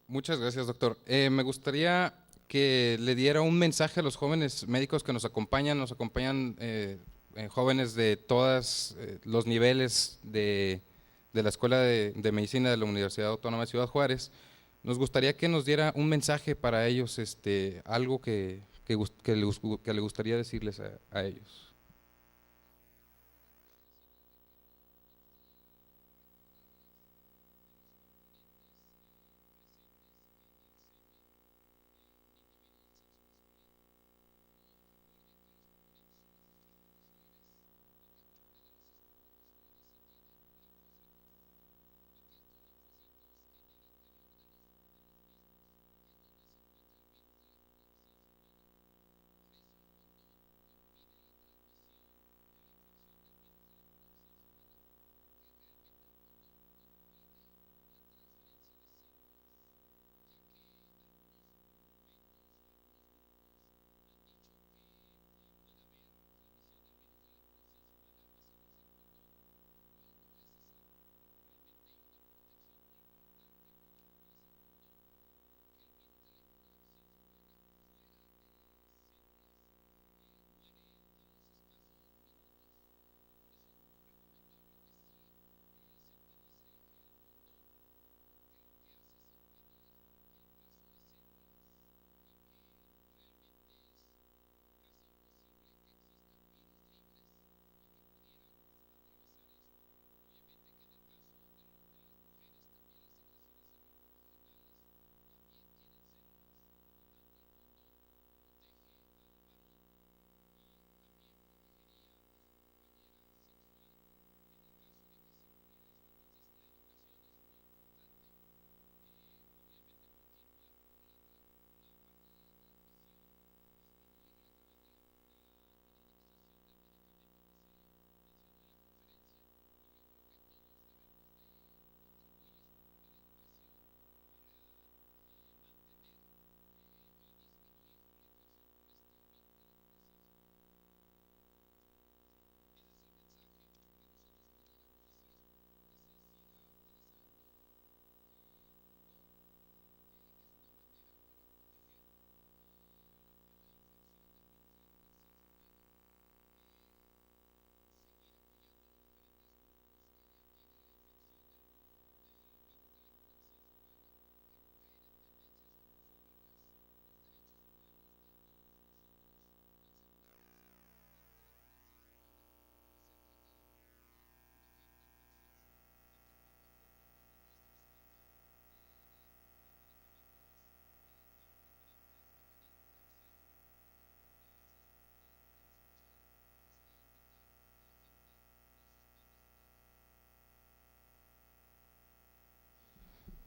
Muchas gracias, doctor. Me gustaría que le diera un mensaje a los jóvenes médicos que nos acompañan jóvenes de todos los niveles de la Escuela de Medicina de la Universidad Autónoma de Ciudad Juárez. Nos gustaría que nos diera un mensaje para ellos, algo que le gustaría decirles a ellos.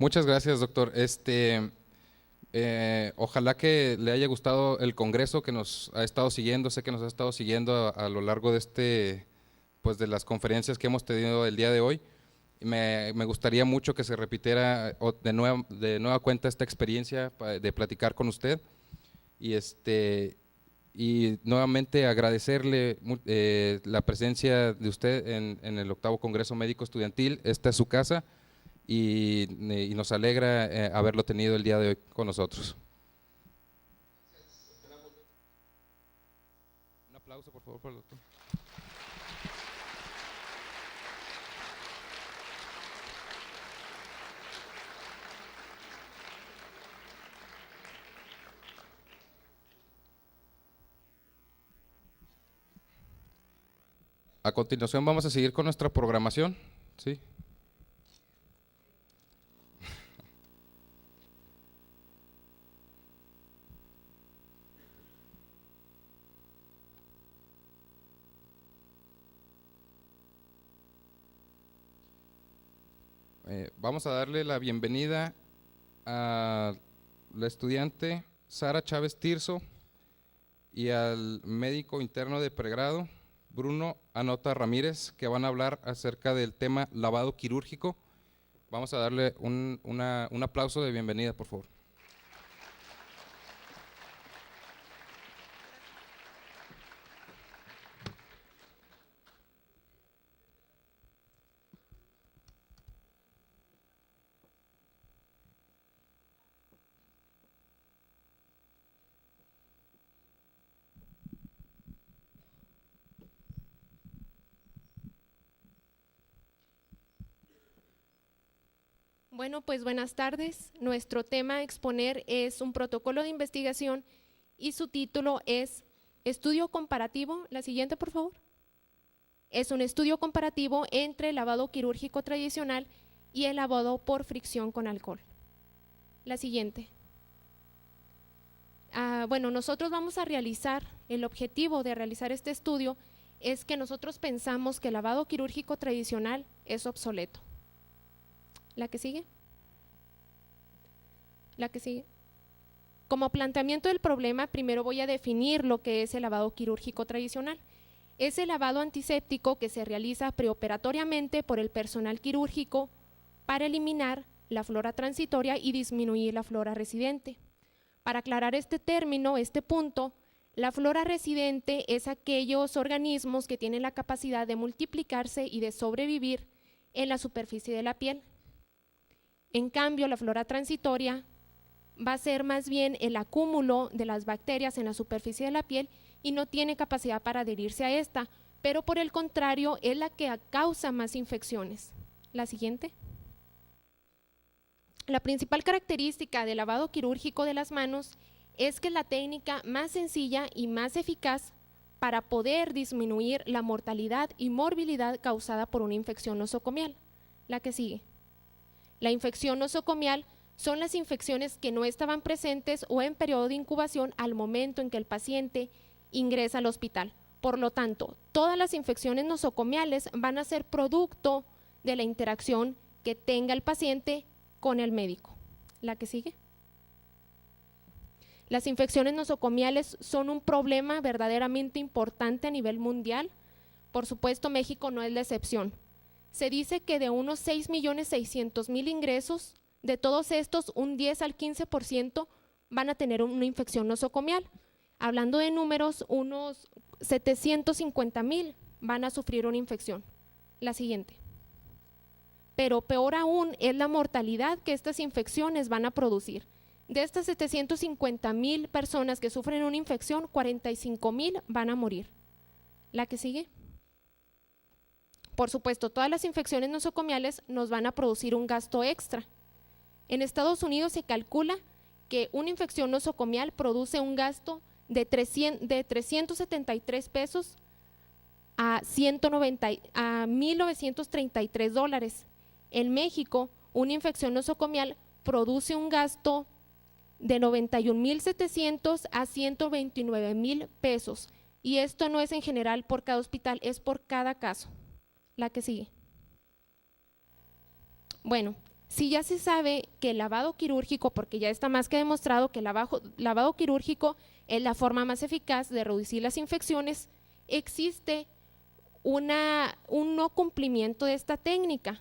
Muchas gracias, doctor. Ojalá que le haya gustado el congreso que nos ha estado siguiendo. Sé que nos ha estado siguiendo a lo largo de pues de las conferencias que hemos tenido el día de hoy. Me gustaría mucho que se repitiera de nueva cuenta esta experiencia de platicar con usted y nuevamente agradecerle la presencia de usted en el 8º Congreso Médico Estudiantil. Esta es su casa y nos alegra haberlo tenido el día de hoy con nosotros. Un aplauso, por favor, para el doctor. A continuación vamos a seguir con nuestra programación, ¿sí? Vamos a darle la bienvenida a la estudiante Sara Chávez Tirso y al médico interno de pregrado Bruno Anota Ramírez, que van a hablar acerca del tema lavado quirúrgico. Vamos a darle un aplauso de bienvenida, por favor. Bueno, pues buenas tardes. Nuestro tema a exponer es un protocolo de investigación y su título es Estudio comparativo. La siguiente, por favor. Es un estudio comparativo entre el lavado quirúrgico tradicional y el lavado por fricción con alcohol. La siguiente. Bueno, nosotros vamos a realizar, el objetivo de realizar este estudio es que nosotros pensamos que el lavado quirúrgico tradicional es obsoleto. ¿La que sigue? La que sigue. Como planteamiento del problema, primero voy a definir lo que es el lavado quirúrgico tradicional. Es el lavado antiséptico que se realiza preoperatoriamente por el personal quirúrgico para eliminar la flora transitoria y disminuir la flora residente. Para aclarar este término, este punto, la flora residente es aquellos organismos que tienen la capacidad de multiplicarse y de sobrevivir en la superficie de la piel. En cambio, la flora transitoria va a ser más bien el acúmulo de las bacterias en la superficie de la piel y no tiene capacidad para adherirse a esta, pero por el contrario es la que causa más infecciones. La siguiente. La principal característica del lavado quirúrgico de las manos es que es la técnica más sencilla y más eficaz para poder disminuir la mortalidad y morbilidad causada por una infección nosocomial. La que sigue. La infección nosocomial son las infecciones que no estaban presentes o en periodo de incubación al momento en que el paciente ingresa al hospital. Por lo tanto, todas las infecciones nosocomiales van a ser producto de la interacción que tenga el paciente con el médico. La que sigue. Las infecciones nosocomiales son un problema verdaderamente importante a nivel mundial. Por supuesto, México no es la excepción. Se dice que de unos 6.600.000 ingresos, de todos estos, un 10 al 15% van a tener una infección nosocomial. Hablando de números, unos 750.000 van a sufrir una infección. La siguiente. Pero peor aún es la mortalidad que estas infecciones van a producir. De estas 750.000 personas que sufren una infección, 45.000 van a morir. La que sigue. Por supuesto, todas las infecciones nosocomiales nos van a producir un gasto extra. En Estados Unidos se calcula que una infección nosocomial produce un gasto de 373 pesos a 1.933 dólares. En México, una infección nosocomial produce un gasto de 91.700 a 129.000 pesos. Y esto no es en general por cada hospital, es por cada caso. La que sigue. Bueno, Si ya se sabe que el lavado quirúrgico, porque ya está más que demostrado que el lavado quirúrgico es la forma más eficaz de reducir las infecciones, existe un no cumplimiento de esta técnica.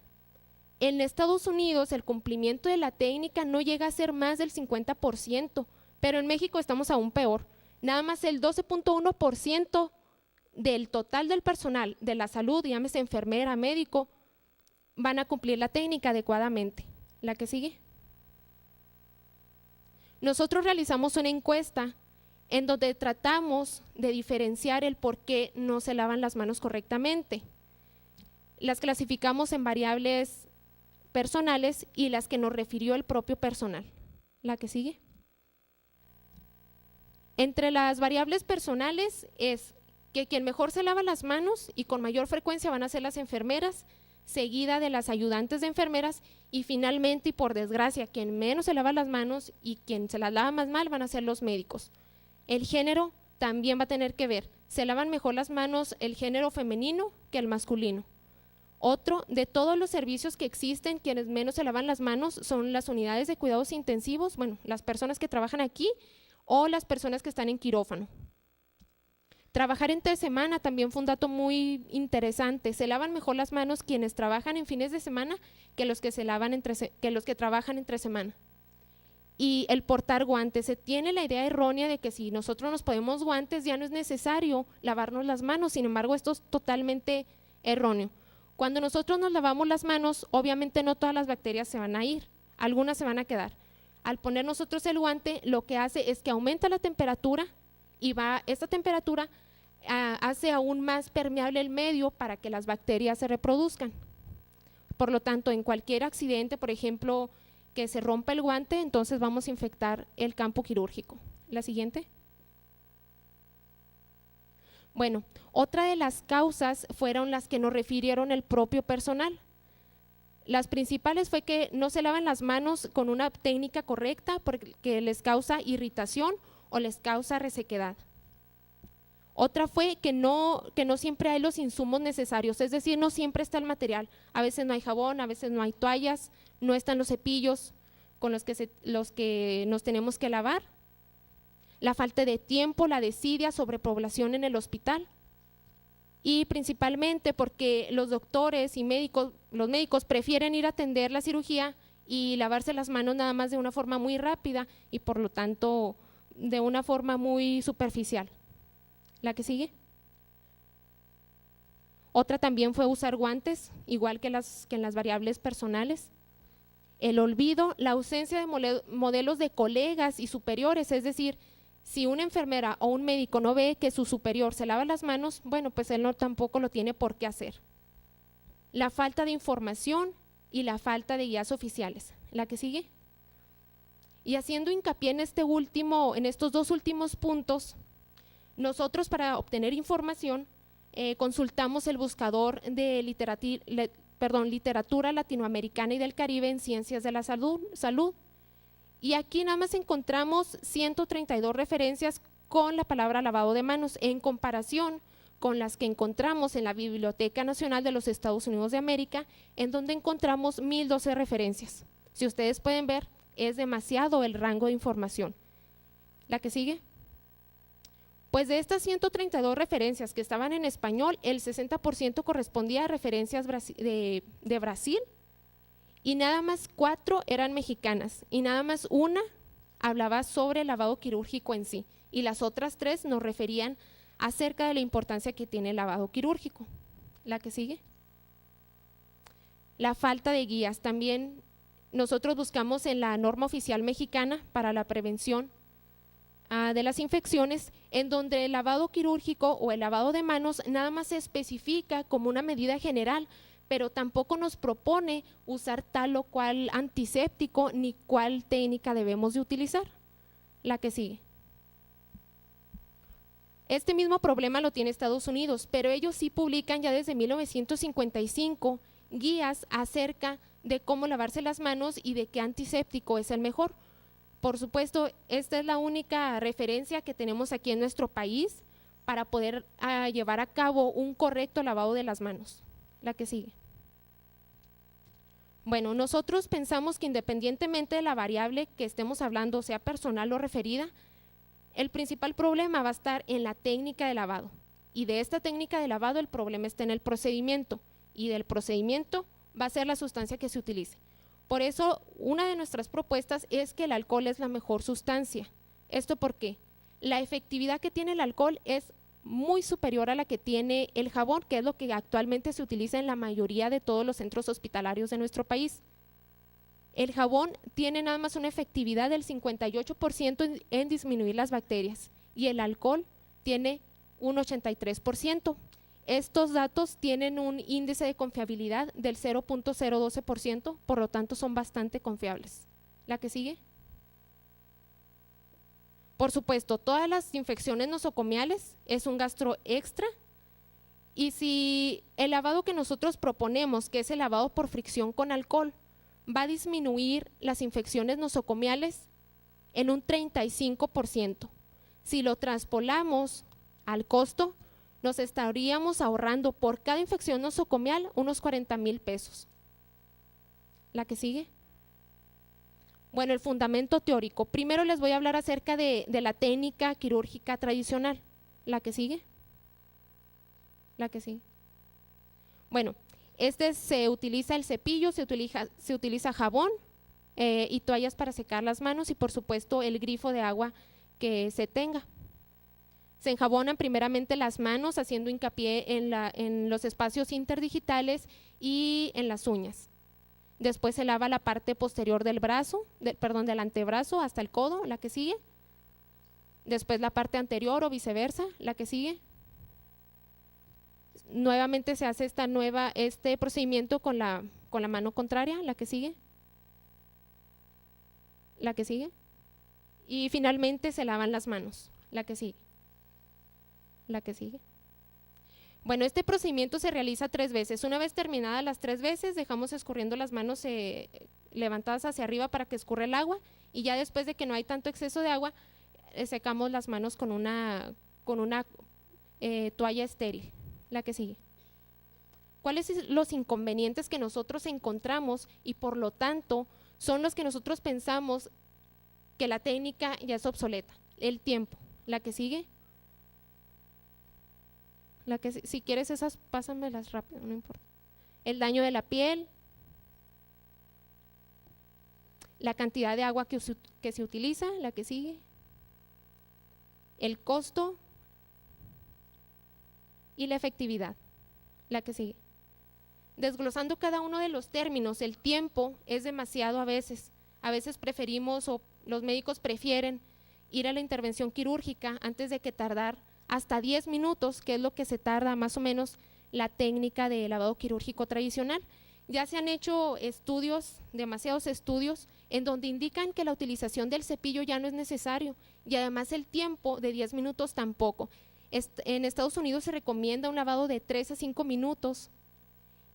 En Estados Unidos el cumplimiento de la técnica no llega a ser más del 50%, pero en México estamos aún peor. Nada más el 12.1% del total del personal de la salud, llámese enfermera, médico, van a cumplir la técnica adecuadamente. ¿La que sigue? Nosotros realizamos una encuesta en donde tratamos de diferenciar el por qué no se lavan las manos correctamente. Las clasificamos en variables personales y las que nos refirió el propio personal. ¿La que sigue? Entre las variables personales es que quien mejor se lava las manos y con mayor frecuencia van a ser las enfermeras, seguida de las ayudantes de enfermeras y finalmente y por desgracia quien menos se lava las manos y quien se las lava más mal van a ser los médicos. El género también va a tener que ver, se lavan mejor las manos el género femenino que el masculino. Otro, de todos los servicios que existen, quienes menos se lavan las manos son las unidades de cuidados intensivos, bueno, las personas que trabajan aquí o las personas que están en quirófano. Trabajar entre semana también fue un dato muy interesante. Se lavan mejor las manos quienes trabajan en fines de semana que los que trabajan entre semana. Y el portar guantes. Se tiene la idea errónea de que si nosotros nos ponemos guantes ya no es necesario lavarnos las manos. Sin embargo, esto es totalmente erróneo. Cuando nosotros nos lavamos las manos, obviamente no todas las bacterias se van a ir, algunas se van a quedar. Al poner nosotros el guante, lo que hace es que aumenta la temperatura y esta temperatura hace aún más permeable el medio para que las bacterias se reproduzcan. Por lo tanto, en cualquier accidente, por ejemplo, que se rompa el guante, entonces vamos a infectar el campo quirúrgico. La siguiente. Bueno, otra de las causas fueron las que nos refirieron el propio personal. Las principales fue que no se lavan las manos con una técnica correcta porque les causa irritación o les causa resequedad. Otra fue que no siempre hay los insumos necesarios, es decir, no siempre está el material. A veces no hay jabón, a veces no hay toallas, no están los cepillos con los que nos tenemos que lavar. La falta de tiempo, la desidia, sobrepoblación en el hospital. Y principalmente porque los doctores y los médicos prefieren ir a atender la cirugía y lavarse las manos nada más de una forma muy rápida y por lo tanto de una forma muy superficial. ¿La que sigue? Otra también fue usar guantes, igual que en las variables personales. El olvido, la ausencia de modelos de colegas y superiores, es decir, si una enfermera o un médico no ve que su superior se lava las manos, bueno, pues él tampoco lo tiene por qué hacer. La falta de información y la falta de guías oficiales. ¿La que sigue? Y haciendo hincapié en estos dos últimos puntos, nosotros para obtener información consultamos el buscador de literatura latinoamericana y del Caribe en ciencias de la salud. Y aquí nada más encontramos 132 referencias con la palabra lavado de manos en comparación con las que encontramos en la Biblioteca Nacional de los Estados Unidos de América, en donde encontramos 1012 referencias. Si ustedes pueden ver, es demasiado el rango de información. ¿La que sigue? Pues de estas 132 referencias que estaban en español, el 60% correspondía a referencias de Brasil, y nada más 4 eran mexicanas y nada más una hablaba sobre el lavado quirúrgico en sí y las otras 3 nos referían acerca de la importancia que tiene el lavado quirúrgico. ¿La que sigue? La falta de guías. También nosotros buscamos en la norma oficial mexicana para la prevención de las infecciones, en donde el lavado quirúrgico o el lavado de manos nada más se especifica como una medida general, pero tampoco nos propone usar tal o cual antiséptico ni cuál técnica debemos de utilizar. La que sigue. Este mismo problema lo tiene Estados Unidos, pero ellos sí publican ya desde 1955 guías acerca de cómo lavarse las manos y de qué antiséptico es el mejor. Por supuesto, esta es la única referencia que tenemos aquí en nuestro país para poder llevar a cabo un correcto lavado de las manos. La que sigue. Bueno, nosotros pensamos que independientemente de la variable que estemos hablando, sea personal o referida, el principal problema va a estar en la técnica de lavado. Y de esta técnica de lavado el problema está en el procedimiento. Y del procedimiento va a ser la sustancia que se utilice. Por eso, una de nuestras propuestas es que el alcohol es la mejor sustancia. ¿Esto por qué? La efectividad que tiene el alcohol es muy superior a la que tiene el jabón, que es lo que actualmente se utiliza en la mayoría de todos los centros hospitalarios de nuestro país. El jabón tiene nada más una efectividad del 58% en disminuir las bacterias y el alcohol tiene un 83%. Estos datos tienen un índice de confiabilidad del 0.012%, por lo tanto son bastante confiables. ¿La que sigue? Por supuesto, todas las infecciones nosocomiales es un gasto extra y si el lavado que nosotros proponemos, que es el lavado por fricción con alcohol, va a disminuir las infecciones nosocomiales en un 35%. Si lo traspolamos al costo, nos estaríamos ahorrando por cada infección nosocomial unos 40,000 pesos. ¿La que sigue? Bueno, el fundamento teórico. Primero les voy a hablar acerca de la técnica quirúrgica tradicional. ¿La que sigue? ¿La que sigue? Bueno, se utiliza el cepillo, se utiliza jabón y toallas para secar las manos y por supuesto el grifo de agua que se tenga. Se enjabonan primeramente las manos haciendo hincapié en los espacios interdigitales y en las uñas. Después se lava la parte posterior del del antebrazo hasta el codo, la que sigue. Después la parte anterior o viceversa, la que sigue. Nuevamente se hace este procedimiento con la mano contraria, la que sigue. La que sigue. Y finalmente se lavan las manos, la que sigue. La que sigue. Bueno, este procedimiento se realiza 3 veces. Una vez terminadas las 3 veces, dejamos escurriendo las manos levantadas hacia arriba para que escurra el agua y ya después de que no hay tanto exceso de agua, secamos las manos con una toalla estéril. La que sigue. ¿Cuáles son los inconvenientes que nosotros encontramos y por lo tanto son los que nosotros pensamos que la técnica ya es obsoleta? El tiempo. La que sigue. Si quieres esas, pásamelas rápido, no importa. El daño de la piel, la cantidad de agua que se utiliza, la que sigue, el costo y la efectividad, la que sigue. Desglosando cada uno de los términos, el tiempo es demasiado a veces preferimos o los médicos prefieren ir a la intervención quirúrgica antes de que tardar hasta 10 minutos, que es lo que se tarda más o menos la técnica de lavado quirúrgico tradicional. Ya se han hecho demasiados estudios, en donde indican que la utilización del cepillo ya no es necesario y además el tiempo de 10 minutos tampoco. En Estados Unidos se recomienda un lavado de 3 a 5 minutos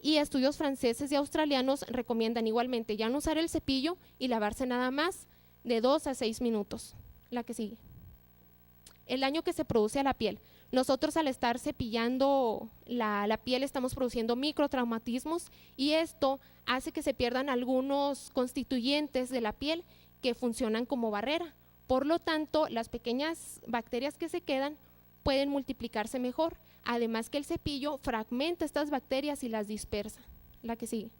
y estudios franceses y australianos recomiendan igualmente ya no usar el cepillo y lavarse nada más de 2 a 6 minutos. La que sigue. El daño que se produce a la piel. Nosotros al estar cepillando la piel estamos produciendo microtraumatismos y esto hace que se pierdan algunos constituyentes de la piel que funcionan como barrera. Por lo tanto, las pequeñas bacterias que se quedan pueden multiplicarse mejor. Además que el cepillo fragmenta estas bacterias y las dispersa. La que sigue.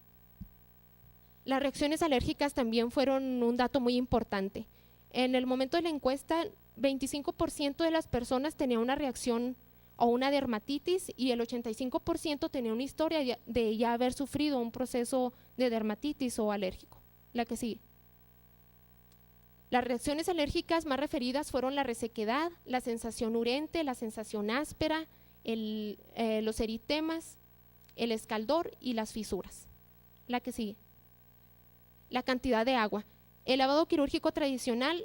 Las reacciones alérgicas también fueron un dato muy importante. En el momento de la encuesta, 25% de las personas tenía una reacción o una dermatitis y el 85% tenía una historia de ya haber sufrido un proceso de dermatitis o alérgico. La que sigue. Las reacciones alérgicas más referidas fueron la resequedad, la sensación urente, la sensación áspera, los eritemas, el escaldor y las fisuras. La que sigue. La cantidad de agua. El lavado quirúrgico tradicional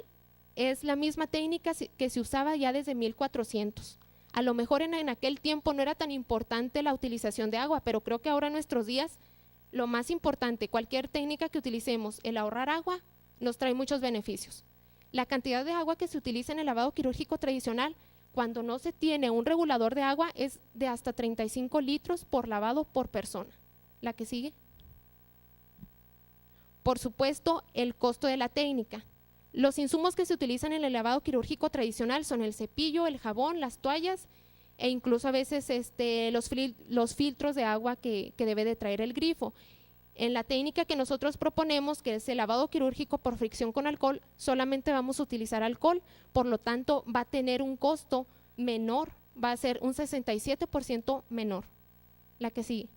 es la misma técnica que se usaba ya desde 1400. A lo mejor en aquel tiempo no era tan importante la utilización de agua, pero creo que ahora en nuestros días lo más importante, cualquier técnica que utilicemos, el ahorrar agua, nos trae muchos beneficios. La cantidad de agua que se utiliza en el lavado quirúrgico tradicional, cuando no se tiene un regulador de agua, es de hasta 35 litros por lavado por persona. La que sigue. Por supuesto, el costo de la técnica. Los insumos que se utilizan en el lavado quirúrgico tradicional son el cepillo, el jabón, las toallas e incluso a veces los filtros de agua que debe de traer el grifo. En la técnica que nosotros proponemos, que es el lavado quirúrgico por fricción con alcohol, solamente vamos a utilizar alcohol, por lo tanto va a tener un costo menor, va a ser un 67% menor. La que sigue.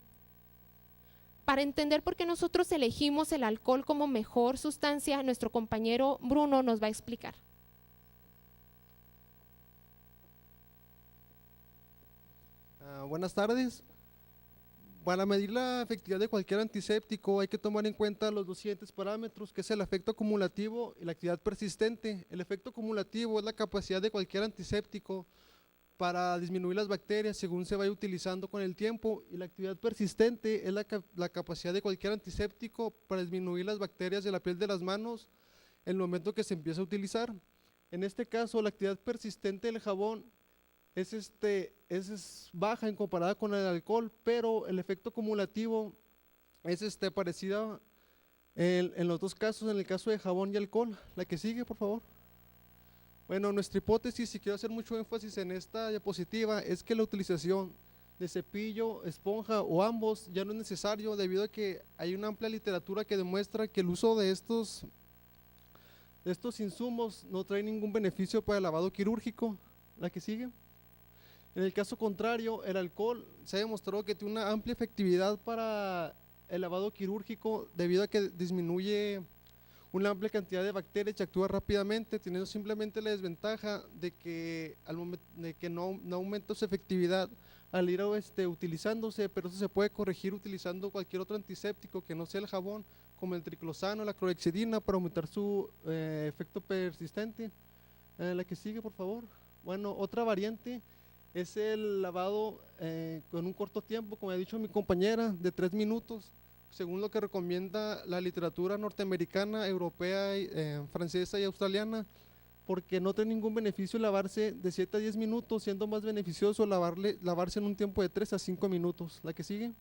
Para entender por qué nosotros elegimos el alcohol como mejor sustancia, nuestro compañero Bruno nos va a explicar. Buenas tardes. Para medir la efectividad de cualquier antiséptico hay que tomar en cuenta los dos siguientes parámetros, que es el efecto acumulativo y la actividad persistente. El efecto acumulativo es la capacidad de cualquier antiséptico para disminuir las bacterias según se vaya utilizando con el tiempo, y la actividad persistente es la capacidad de cualquier antiséptico para disminuir las bacterias de la piel de las manos en el momento que se empieza a utilizar. En este caso, la actividad persistente del jabón es baja en comparada con el alcohol, pero el efecto acumulativo es parecida en los dos casos, en el caso de jabón y alcohol. La que sigue, por favor. Bueno, nuestra hipótesis, y quiero hacer mucho énfasis en esta diapositiva, es que la utilización de cepillo, esponja o ambos ya no es necesario, debido a que hay una amplia literatura que demuestra que el uso de estos insumos no trae ningún beneficio para el lavado quirúrgico. La que sigue. En el caso contrario, el alcohol se ha demostrado que tiene una amplia efectividad para el lavado quirúrgico, debido a que disminuye una amplia cantidad de bacterias y actúa rápidamente, teniendo simplemente la desventaja de que, no aumenta su efectividad al ir utilizándose, pero eso se puede corregir utilizando cualquier otro antiséptico que no sea el jabón, como el triclosano, la clorhexidina, para aumentar su efecto persistente. La que sigue, por favor. Bueno, otra variante es el lavado con un corto tiempo, como ha dicho mi compañera, de 3 minutos, según lo que recomienda la literatura norteamericana, europea, francesa y australiana, porque no tiene ningún beneficio lavarse de 7 a 10 minutos, siendo más beneficioso lavarse en un tiempo de 3 a 5 minutos. La que sigue.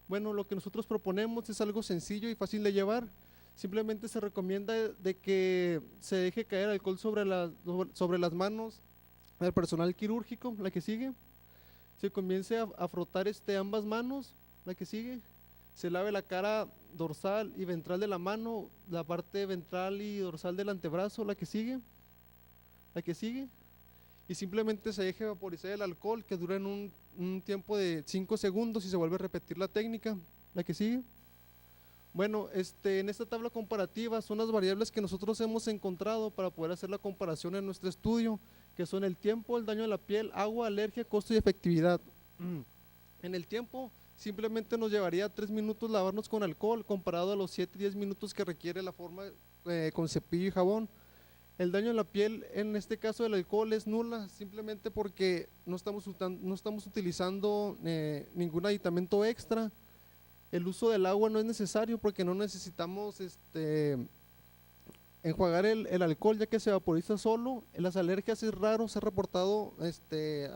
Bueno, lo que nosotros proponemos es algo sencillo y fácil de llevar. Simplemente se recomienda de que se deje caer alcohol sobre las manos del personal quirúrgico. La que sigue. Se comience a frotar ambas manos. La que sigue. Se lave la cara dorsal y ventral de la mano, la parte ventral y dorsal del antebrazo. La que sigue. La que sigue. Y simplemente se deje vaporizar el alcohol, que dura en un tiempo de 5 segundos, y se vuelve a repetir la técnica. La que sigue. Bueno, en esta tabla comparativa son las variables que nosotros hemos encontrado para poder hacer la comparación en nuestro estudio, que son el tiempo, el daño a la piel, agua, alergia, costo y efectividad. En el tiempo, simplemente nos llevaría 3 minutos lavarnos con alcohol, comparado a los 7-10 minutos que requiere la forma con cepillo y jabón. El daño a la piel, en este caso del alcohol, es nula, simplemente porque no estamos utilizando ningún aditamento extra. El uso del agua no es necesario, porque no necesitamos enjuagar el alcohol, ya que se vaporiza solo. En las alergias es raro, se ha reportado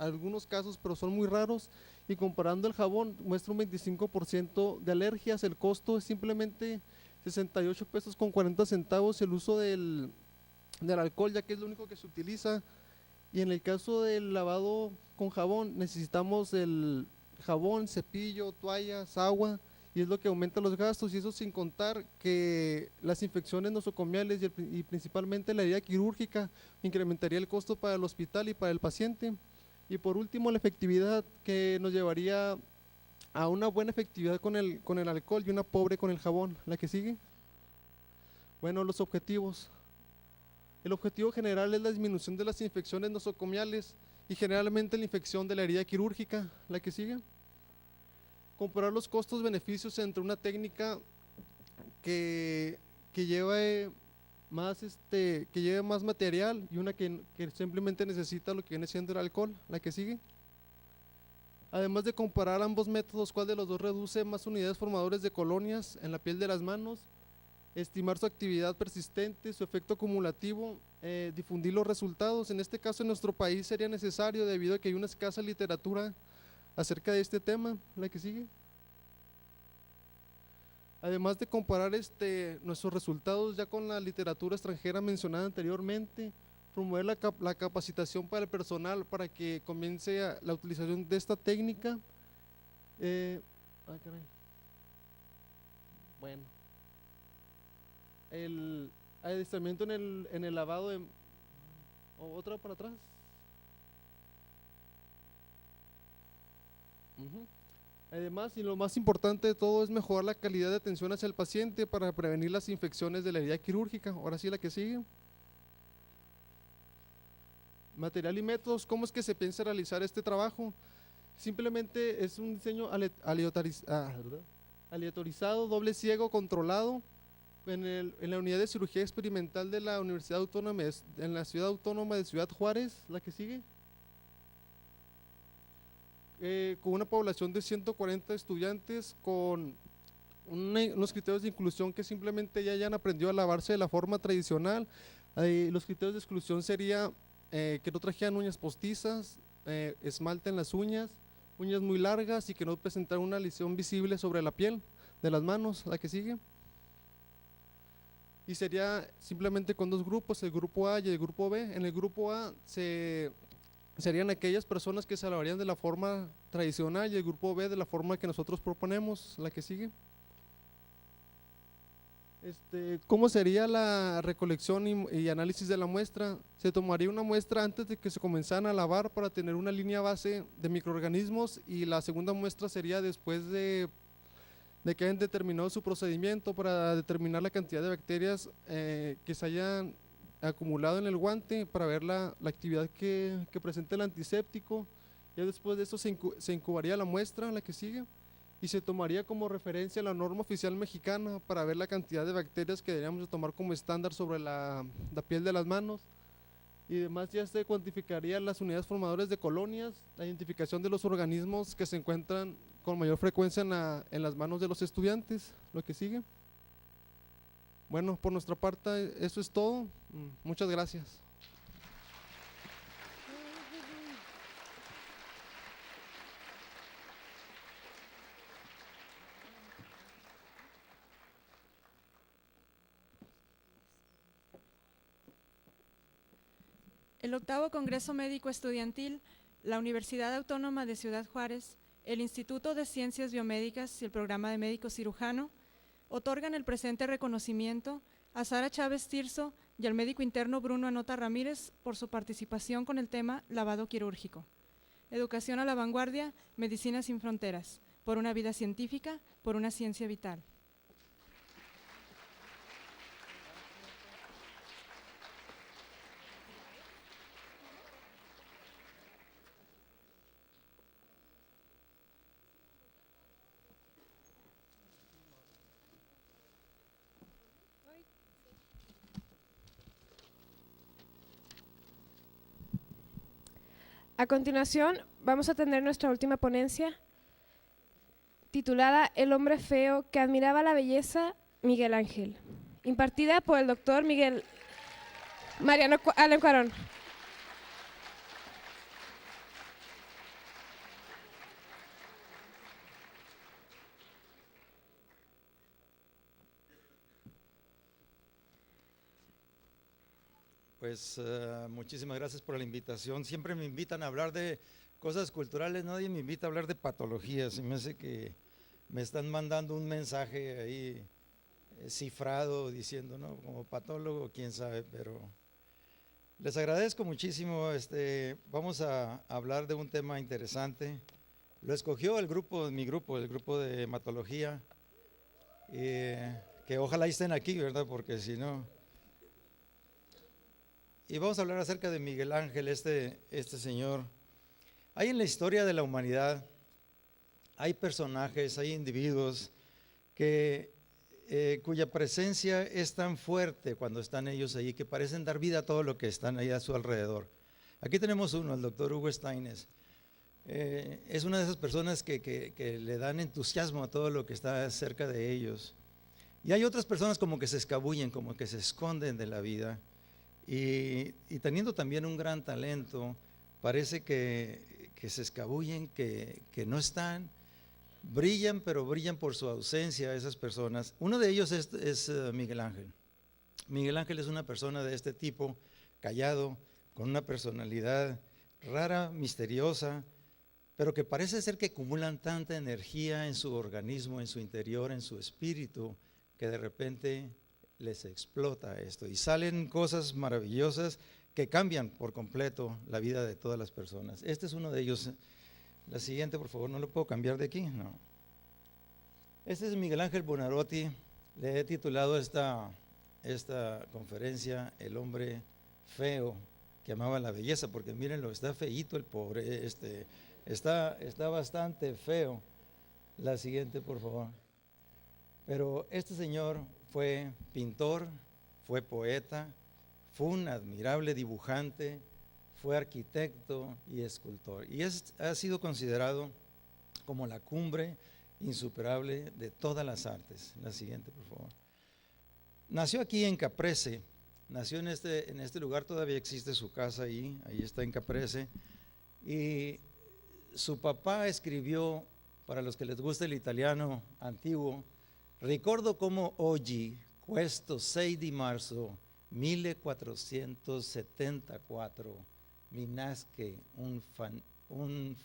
algunos casos, pero son muy raros. Y comparando el jabón, muestra un 25% de alergias. El costo es simplemente 68 pesos con 40 centavos el uso del alcohol, ya que es lo único que se utiliza. Y en el caso del lavado con jabón, necesitamos el jabón, cepillo, toallas, agua, y es lo que aumenta los gastos, y eso sin contar que las infecciones nosocomiales y principalmente la herida quirúrgica incrementaría el costo para el hospital y para el paciente. Y por último, la efectividad, que nos llevaría a una buena efectividad con el alcohol y una pobre con el jabón. La que sigue. Bueno, los objetivos. El objetivo general es la disminución de las infecciones nosocomiales y generalmente la infección de la herida quirúrgica. La que sigue. Comparar los costos-beneficios entre una técnica que lleve más material y una que simplemente necesita lo que viene siendo el alcohol. La que sigue. Además de comparar ambos métodos, cuál de los dos reduce más unidades formadores de colonias en la piel de las manos, estimar su actividad persistente, su efecto acumulativo, difundir los resultados. En este caso, en nuestro país sería necesario, debido a que hay una escasa literatura acerca de este tema. La que sigue. Además de comparar nuestros resultados ya con la literatura extranjera mencionada anteriormente, promover la capacitación para el personal para que comience la utilización de esta técnica. Caray. Bueno, el adiestramiento en el lavado de… ¿Otra para atrás? Además, y lo más importante de todo, es mejorar la calidad de atención hacia el paciente para prevenir las infecciones de la herida quirúrgica. Ahora sí, la que sigue. Material y métodos. ¿Cómo es que se piensa realizar este trabajo? Simplemente es un diseño aleatorizado, doble ciego, controlado en la unidad de cirugía experimental de la Universidad Autónoma, en la Ciudad Autónoma de Ciudad Juárez. La que sigue. Con una población de 140 estudiantes con unos criterios de inclusión que simplemente ya hayan aprendido a lavarse de la forma tradicional. Los criterios de exclusión sería que no trajeran uñas postizas, esmalte en las uñas muy largas y que no presentaran una lesión visible sobre la piel de las manos. La que sigue. Y sería simplemente con dos grupos, el grupo A y el grupo B. En el grupo A serían aquellas personas que se lavarían de la forma tradicional y el grupo B de la forma que nosotros proponemos. La que sigue. ¿Cómo sería la recolección y análisis de la muestra? Se tomaría una muestra antes de que se comenzaran a lavar para tener una línea base de microorganismos, y la segunda muestra sería después de que hayan determinado su procedimiento para determinar la cantidad de bacterias que se hayan acumulado en el guante, para ver la actividad que presenta el antiséptico. Ya después de eso se incubaría la muestra, la que sigue, y se tomaría como referencia la norma oficial mexicana para ver la cantidad de bacterias que deberíamos de tomar como estándar sobre la piel de las manos. Y además ya se cuantificarían las unidades formadoras de colonias, la identificación de los organismos que se encuentran con mayor frecuencia en las manos de los estudiantes. Lo que sigue. Bueno, por nuestra parte eso es todo. Muchas gracias. El 8º Congreso Médico Estudiantil, la Universidad Autónoma de Ciudad Juárez, el Instituto de Ciencias Biomédicas y el Programa de Médico Cirujano otorgan el presente reconocimiento a Sara Chávez Tirso y al médico interno Bruno Anota Ramírez por su participación con el tema lavado quirúrgico. Educación a la vanguardia, medicina sin fronteras, por una vida científica, por una ciencia vital. A continuación, vamos a tener nuestra última ponencia, titulada El hombre feo que admiraba la belleza, Miguel Ángel, impartida por el doctor Mariano Allen Cuarón. Pues muchísimas gracias por la invitación. Siempre me invitan a hablar de cosas culturales, nadie me invita a hablar de patologías. Se me hace que me están mandando un mensaje ahí cifrado diciendo, ¿no? Como patólogo, quién sabe, pero les agradezco muchísimo. Vamos a hablar de un tema interesante. Lo escogió el grupo de hematología, que ojalá estén aquí, ¿verdad? Porque si no… Y vamos a hablar acerca de Miguel Ángel, este señor. Hay en la historia de la humanidad, hay personajes, hay individuos cuya presencia es tan fuerte cuando están ellos allí, que parecen dar vida a todo lo que están ahí a su alrededor. Aquí tenemos uno, el doctor Hugo Steines. Es una de esas personas que le dan entusiasmo a todo lo que está cerca de ellos. Y hay otras personas como que se escabullen, como que se esconden de la vida. Y teniendo también un gran talento, parece que se escabullen, que no están, brillan, pero brillan por su ausencia esas personas. Uno de ellos es Miguel Ángel. Miguel Ángel es una persona de este tipo, callado, con una personalidad rara, misteriosa, pero que parece ser que acumulan tanta energía en su organismo, en su interior, en su espíritu, que de repente les explota esto y salen cosas maravillosas que cambian por completo la vida de todas las personas. Este es uno de ellos. La siguiente, por favor, ¿no lo puedo cambiar de aquí? No. Este es Miguel Ángel Buonarroti. Le he titulado esta conferencia El hombre feo que amaba la belleza, porque mírenlo, está feíto el pobre, está bastante feo. La siguiente, por favor. Pero este señor fue pintor, fue poeta, fue un admirable dibujante, fue arquitecto y escultor. Y ha sido considerado como la cumbre insuperable de todas las artes. La siguiente, por favor. Nació aquí en Caprese, nació en este lugar, todavía existe su casa ahí está en Caprese. Y su papá escribió, para los que les gusta el italiano antiguo, ricordo come oggi, questo 6 di marzo 1474, mi nasce un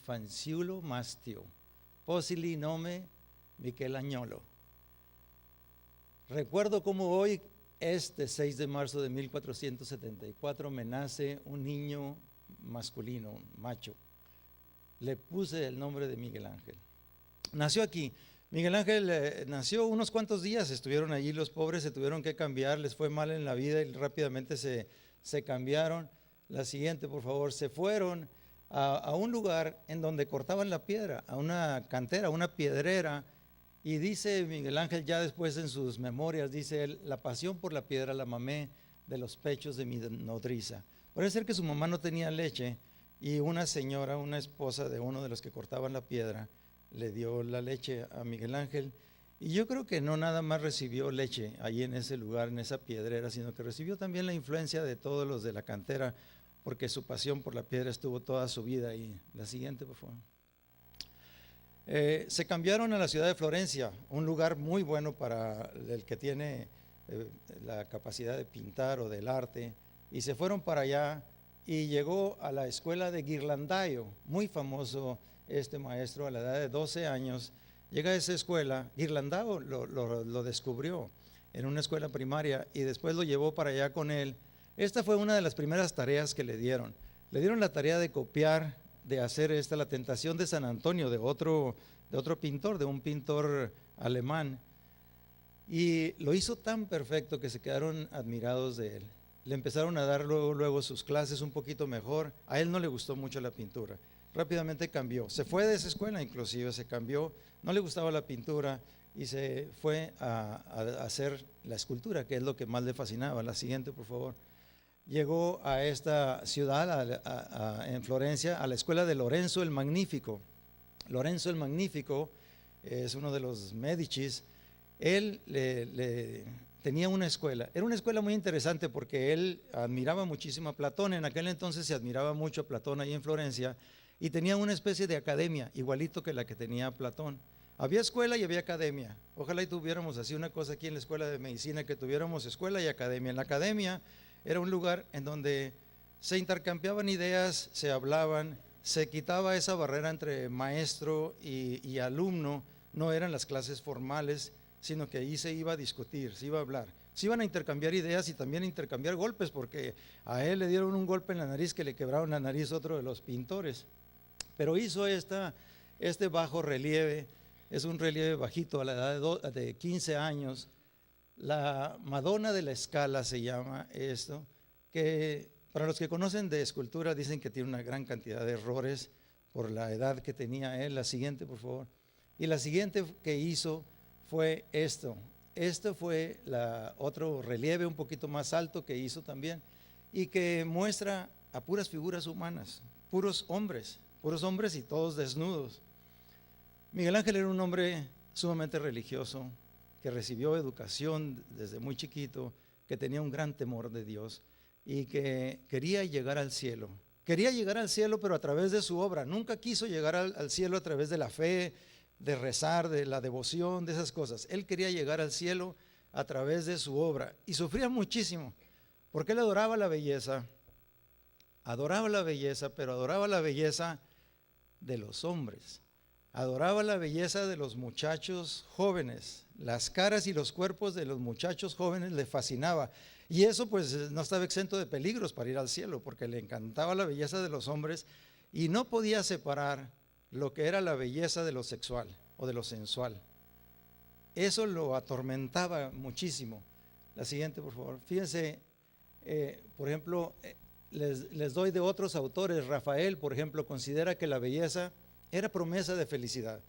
fanciullo mastio, possibile nome Michelagnolo. Recuerdo como hoy, 6 de marzo de 1474, me nace un niño masculino, un macho. Le puse el nombre de Miguel Ángel. Nació aquí. Miguel Ángel nació unos cuantos días, estuvieron allí los pobres, se tuvieron que cambiar, les fue mal en la vida y rápidamente se cambiaron. La siguiente, por favor. Se fueron a un lugar en donde cortaban la piedra, a una cantera, una piedrera, y dice Miguel Ángel ya después en sus memorias, dice él, la pasión por la piedra la mamé de los pechos de mi nodriza. Parece ser que su mamá no tenía leche y una señora, una esposa de uno de los que cortaban la piedra, le dio la leche a Miguel Ángel, y yo creo que no nada más recibió leche ahí en ese lugar, en esa piedrera, sino que recibió también la influencia de todos los de la cantera, porque su pasión por la piedra estuvo toda su vida ahí. La siguiente, por favor. Se cambiaron a la ciudad de Florencia, un lugar muy bueno para el que tiene la capacidad de pintar o del arte, y se fueron para allá y llegó a la escuela de Ghirlandaio, muy famoso este maestro a la edad de 12 años, llega a esa escuela. Ghirlandaio lo descubrió en una escuela primaria y después lo llevó para allá con él. Esta fue una de las primeras tareas que le dieron. Le dieron la tarea de copiar, de hacer la Tentación de San Antonio, de otro pintor, de un pintor alemán, y lo hizo tan perfecto que se quedaron admirados de él. Le empezaron a dar luego sus clases un poquito mejor. A él no le gustó mucho la pintura, rápidamente cambió, se fue de esa escuela, inclusive se cambió, no le gustaba la pintura y se fue a hacer la escultura, que es lo que más le fascinaba. La siguiente, por favor. Llegó a esta ciudad, en Florencia, a la escuela de Lorenzo el Magnífico. Lorenzo el Magnífico es uno de los Médicis. Él tenía una escuela, era una escuela muy interesante porque él admiraba muchísimo a Platón. En aquel entonces se admiraba mucho a Platón ahí en Florencia, y tenía una especie de academia, igualito que la que tenía Platón. Había escuela y había academia. Ojalá y tuviéramos así una cosa aquí en la escuela de medicina, que tuviéramos escuela y academia. En la academia era un lugar en donde se intercambiaban ideas, se hablaban, se quitaba esa barrera entre maestro y alumno. No eran las clases formales, sino que ahí se iba a discutir, se iba a hablar, se iban a intercambiar ideas y también a intercambiar golpes, porque a él le dieron un golpe en la nariz que le quebraron la nariz otro de los pintores. Pero hizo este bajo relieve, es un relieve bajito a la edad de 15 años. La Madonna de la Scala se llama esto, que para los que conocen de escultura dicen que tiene una gran cantidad de errores por la edad que tenía él. La siguiente, por favor. Y la siguiente que hizo fue esto. Esto fue otro relieve un poquito más alto que hizo también, y que muestra a puras figuras humanas, puros hombres y todos desnudos. Miguel Ángel era un hombre sumamente religioso, que recibió educación desde muy chiquito, que tenía un gran temor de Dios y que quería llegar al cielo. Quería llegar al cielo, pero a través de su obra. Nunca quiso llegar al cielo a través de la fe, de rezar, de la devoción, de esas cosas. Él quería llegar al cielo a través de su obra y sufría muchísimo, porque él adoraba la belleza, pero adoraba la belleza de los hombres, adoraba la belleza de los muchachos jóvenes, las caras y los cuerpos de los muchachos jóvenes le fascinaba, y eso pues no estaba exento de peligros para ir al cielo, porque le encantaba la belleza de los hombres y no podía separar lo que era la belleza de lo sexual o de lo sensual. Eso lo atormentaba muchísimo. La siguiente, por favor. Fíjense, por ejemplo, les doy de otros autores. Rafael, por ejemplo, considera que la belleza era promesa de felicidad.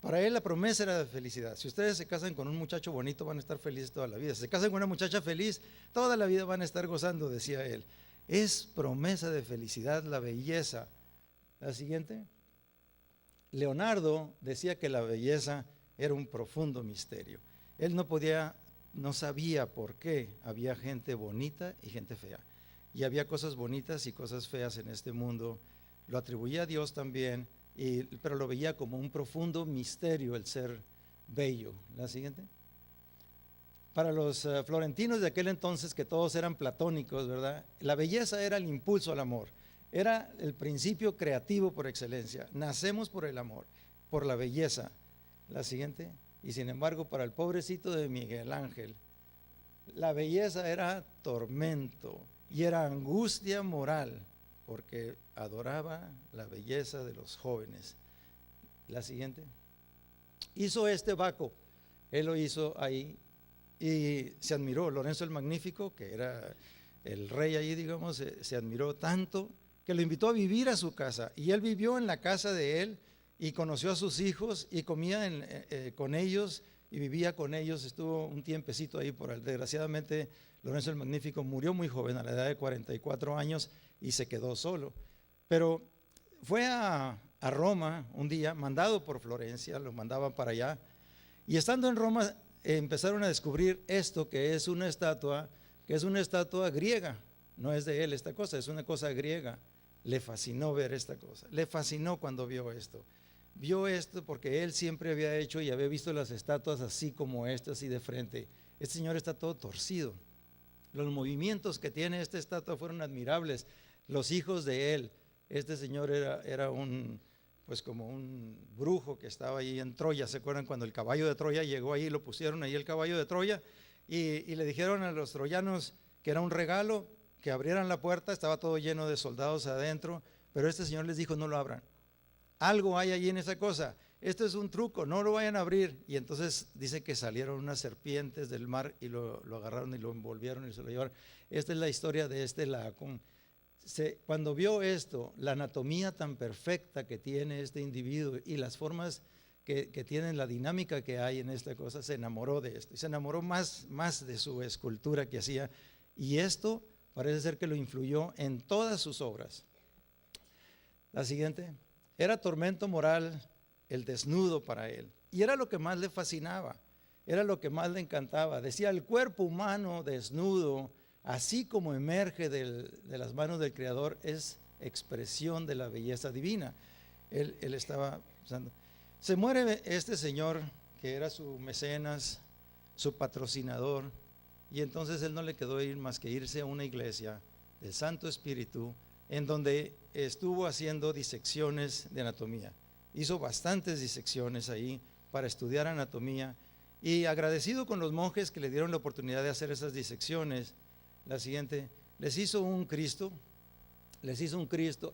Para él la promesa era de felicidad. Si ustedes se casan con un muchacho bonito, van a estar felices toda la vida. Si se casan con una muchacha feliz, toda la vida van a estar gozando, decía él. Es promesa de felicidad la belleza. La siguiente. Leonardo decía que la belleza era un profundo misterio. Él no sabía por qué había gente bonita y gente fea. Y había cosas bonitas y cosas feas en este mundo. Lo atribuía a Dios también, pero lo veía como un profundo misterio el ser bello. La siguiente. Para los florentinos de aquel entonces, que todos eran platónicos, ¿verdad? La belleza era el impulso al amor. Era el principio creativo por excelencia. Nacemos por el amor, por la belleza. La siguiente. Y sin embargo, para el pobrecito de Miguel Ángel, la belleza era tormento y era angustia moral, porque adoraba la belleza de los jóvenes. La siguiente. Hizo este Baco, él lo hizo ahí y se admiró. Lorenzo el Magnífico, que era el rey ahí, digamos, se admiró tanto que lo invitó a vivir a su casa, y él vivió en la casa de él y conoció a sus hijos y comía con ellos y vivía con ellos. Estuvo un tiempecito ahí, desgraciadamente Lorenzo el Magnífico murió muy joven, a la edad de 44 años, y se quedó solo. Pero fue a Roma un día, mandado por Florencia, lo mandaban para allá, y estando en Roma empezaron a descubrir esto, que es una estatua griega. No es de él esta cosa, es una cosa griega. Le fascinó ver esta cosa, le fascinó cuando vio esto. Vio esto porque él siempre había hecho y había visto las estatuas así como esta, así de frente. Este señor está todo torcido. Los movimientos que tiene esta estatua fueron admirables. Los hijos de él, este señor era pues como un brujo que estaba ahí en Troya. ¿Se acuerdan cuando el caballo de Troya llegó ahí? Lo pusieron ahí el caballo de Troya y le dijeron a los troyanos que era un regalo, que abrieran la puerta. Estaba todo lleno de soldados adentro, pero este señor les dijo: no lo abran. Algo hay allí en esa cosa. Esto es un truco, no lo vayan a abrir. Y entonces dice que salieron unas serpientes del mar y lo agarraron y lo envolvieron y se lo llevaron. Esta es la historia de Laocoon. Cuando vio esto, la anatomía tan perfecta que tiene este individuo y las formas que tienen, la dinámica que hay en esta cosa, se enamoró de esto. Y se enamoró más de su escultura que hacía. Y esto parece ser que lo influyó en todas sus obras. La siguiente. Era tormento moral el desnudo para él, y era lo que más le fascinaba, era lo que más le encantaba. Decía: el cuerpo humano desnudo, así como emerge de las manos del Creador, es expresión de la belleza divina. Él estaba pensando. Se muere este señor que era su mecenas, su patrocinador, y entonces él no le quedó más que irse a una iglesia del Santo Espíritu, en donde estuvo haciendo disecciones de anatomía. Hizo bastantes disecciones ahí para estudiar anatomía, y agradecido con los monjes que le dieron la oportunidad de hacer esas disecciones. La siguiente. Les hizo un Cristo,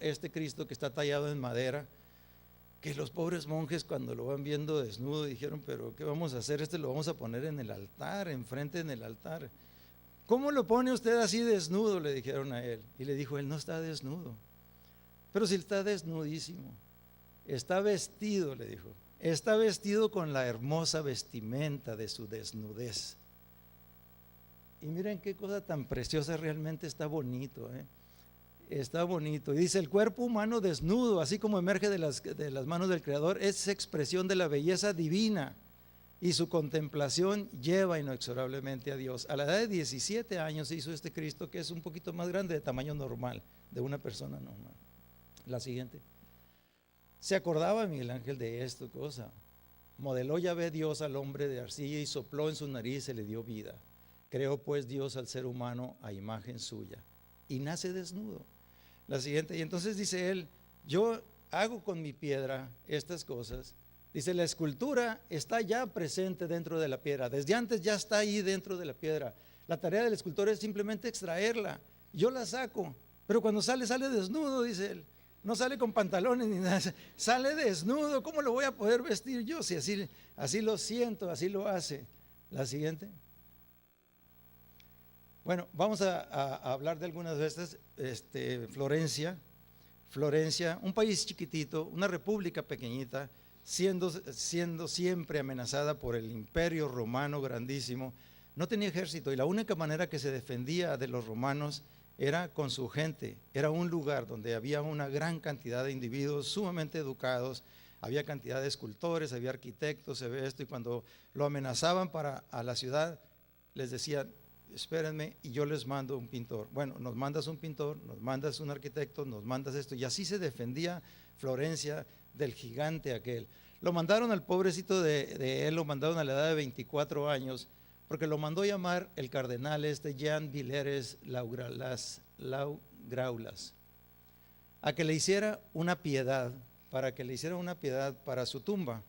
este Cristo que está tallado en madera, que los pobres monjes, cuando lo van viendo desnudo, dijeron: pero ¿qué vamos a hacer? Lo vamos a poner en el altar, enfrente en el altar. ¿Cómo lo pone usted así desnudo?, le dijeron a él. Y le dijo: él no está desnudo. Pero si está desnudísimo, está vestido, le dijo, está vestido con la hermosa vestimenta de su desnudez. Y miren qué cosa tan preciosa, realmente está bonito, está bonito. Y dice: el cuerpo humano desnudo, así como emerge de las manos del Creador, es expresión de la belleza divina, y su contemplación lleva inexorablemente a Dios. A la edad de 17 años hizo este Cristo, que es un poquito más grande, de tamaño normal, de una persona normal. La siguiente. Se acordaba Miguel Ángel de esto cosa, Modeló Yahvé Dios al hombre de arcilla y sopló en su nariz y se le dio vida. Creó pues Dios al ser humano a imagen suya y nace desnudo. La siguiente, y entonces dice él, yo hago con mi piedra estas cosas. Dice, la escultura está ya presente dentro de la piedra, desde antes ya está ahí dentro de la piedra. La tarea del escultor es simplemente extraerla. Yo la saco, pero cuando sale, sale desnudo, dice él. No sale con pantalones ni nada, sale desnudo. ¿Cómo lo voy a poder vestir yo si así lo siento, así lo hace? La siguiente. Bueno, vamos a hablar de algunas de estas. Florencia, un país chiquitito, una república pequeñita, siendo siempre amenazada por el imperio romano grandísimo, no tenía ejército y la única manera que se defendía de los romanos era con su gente. Era un lugar donde había una gran cantidad de individuos sumamente educados, había cantidad de escultores, había arquitectos, se ve esto, y cuando lo amenazaban para a la ciudad, les decían, espérenme y yo les mando un pintor. Bueno, nos mandas un pintor, nos mandas un arquitecto, nos mandas esto, y así se defendía Florencia del gigante aquel. Lo mandaron al pobrecito de él, lo mandaron a la edad de 24 años, porque lo mandó llamar el cardenal Jean Villers Laugraulas, a que le hiciera una piedad, para su tumba.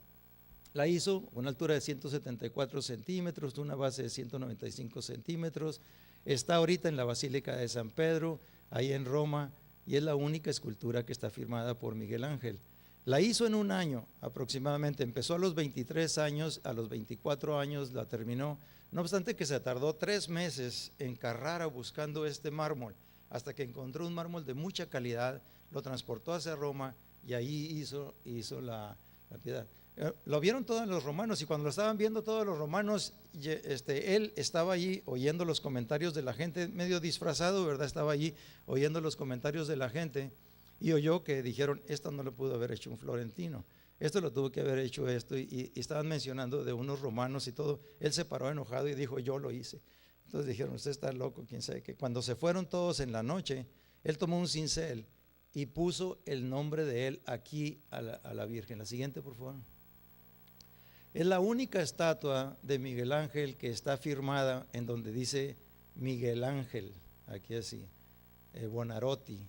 La hizo a una altura de 174 centímetros, una base de 195 centímetros, está ahorita en la Basílica de San Pedro, ahí en Roma, y es la única escultura que está firmada por Miguel Ángel. La hizo en un año aproximadamente, empezó a los 23 años, a los 24 años la terminó, no obstante que se tardó 3 meses en Carrara buscando este mármol, hasta que encontró un mármol de mucha calidad, lo transportó hacia Roma y ahí hizo la piedad. Lo vieron todos los romanos, y cuando lo estaban viendo todos los romanos, él estaba allí oyendo los comentarios de la gente, medio disfrazado, ¿verdad? Estaba allí oyendo los comentarios de la gente y oyó que dijeron, esto no lo pudo haber hecho un florentino, esto lo tuvo que haber hecho esto, y estaban mencionando de unos romanos y todo. Él se paró enojado y dijo, yo lo hice. Entonces dijeron, usted está loco, quién sabe qué. Cuando se fueron todos en la noche, él tomó un cincel y puso el nombre de él aquí a la Virgen. La siguiente, por favor. Es la única estatua de Miguel Ángel que está firmada en donde dice Miguel Ángel, aquí así, Buonarroti,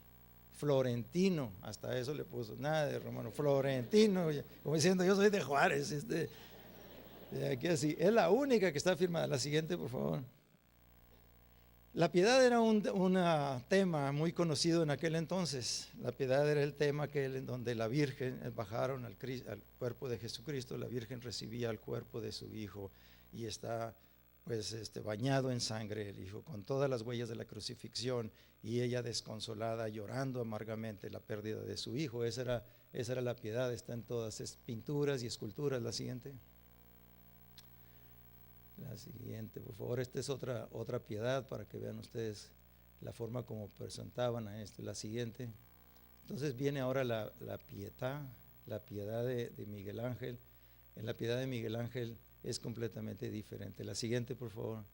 Florentino, hasta eso le puso, nada de romano, Florentino, como diciendo yo soy de Juárez, aquí así, es la única que está firmada. La siguiente, por favor. La piedad era un tema muy conocido en aquel entonces. La piedad era el tema en donde la Virgen bajaron al cuerpo de Jesucristo, la Virgen recibía el cuerpo de su Hijo y está pues bañado en sangre el Hijo, con todas las huellas de la crucifixión, y ella desconsolada, llorando amargamente la pérdida de su Hijo. Esa era la piedad, está en todas esas pinturas y esculturas. La siguiente. La siguiente, por favor. Esta es otra piedad para que vean ustedes la forma como presentaban a esto. La siguiente. Entonces viene ahora la piedad de Miguel Ángel. En la piedad de Miguel Ángel es completamente diferente. La siguiente, por favor.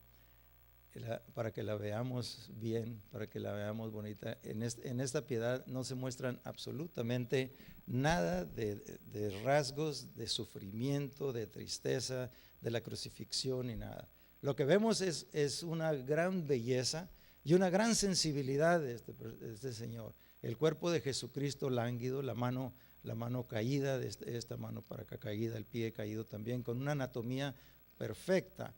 Para que la veamos bien, para que la veamos bonita. En esta piedad no se muestran absolutamente nada de rasgos de sufrimiento, de tristeza, de la crucifixión ni nada. Lo que vemos es una gran belleza y una gran sensibilidad de este Señor. El cuerpo de Jesucristo lánguido, la mano caída, esta mano para acá caída, el pie caído también, con una anatomía perfecta.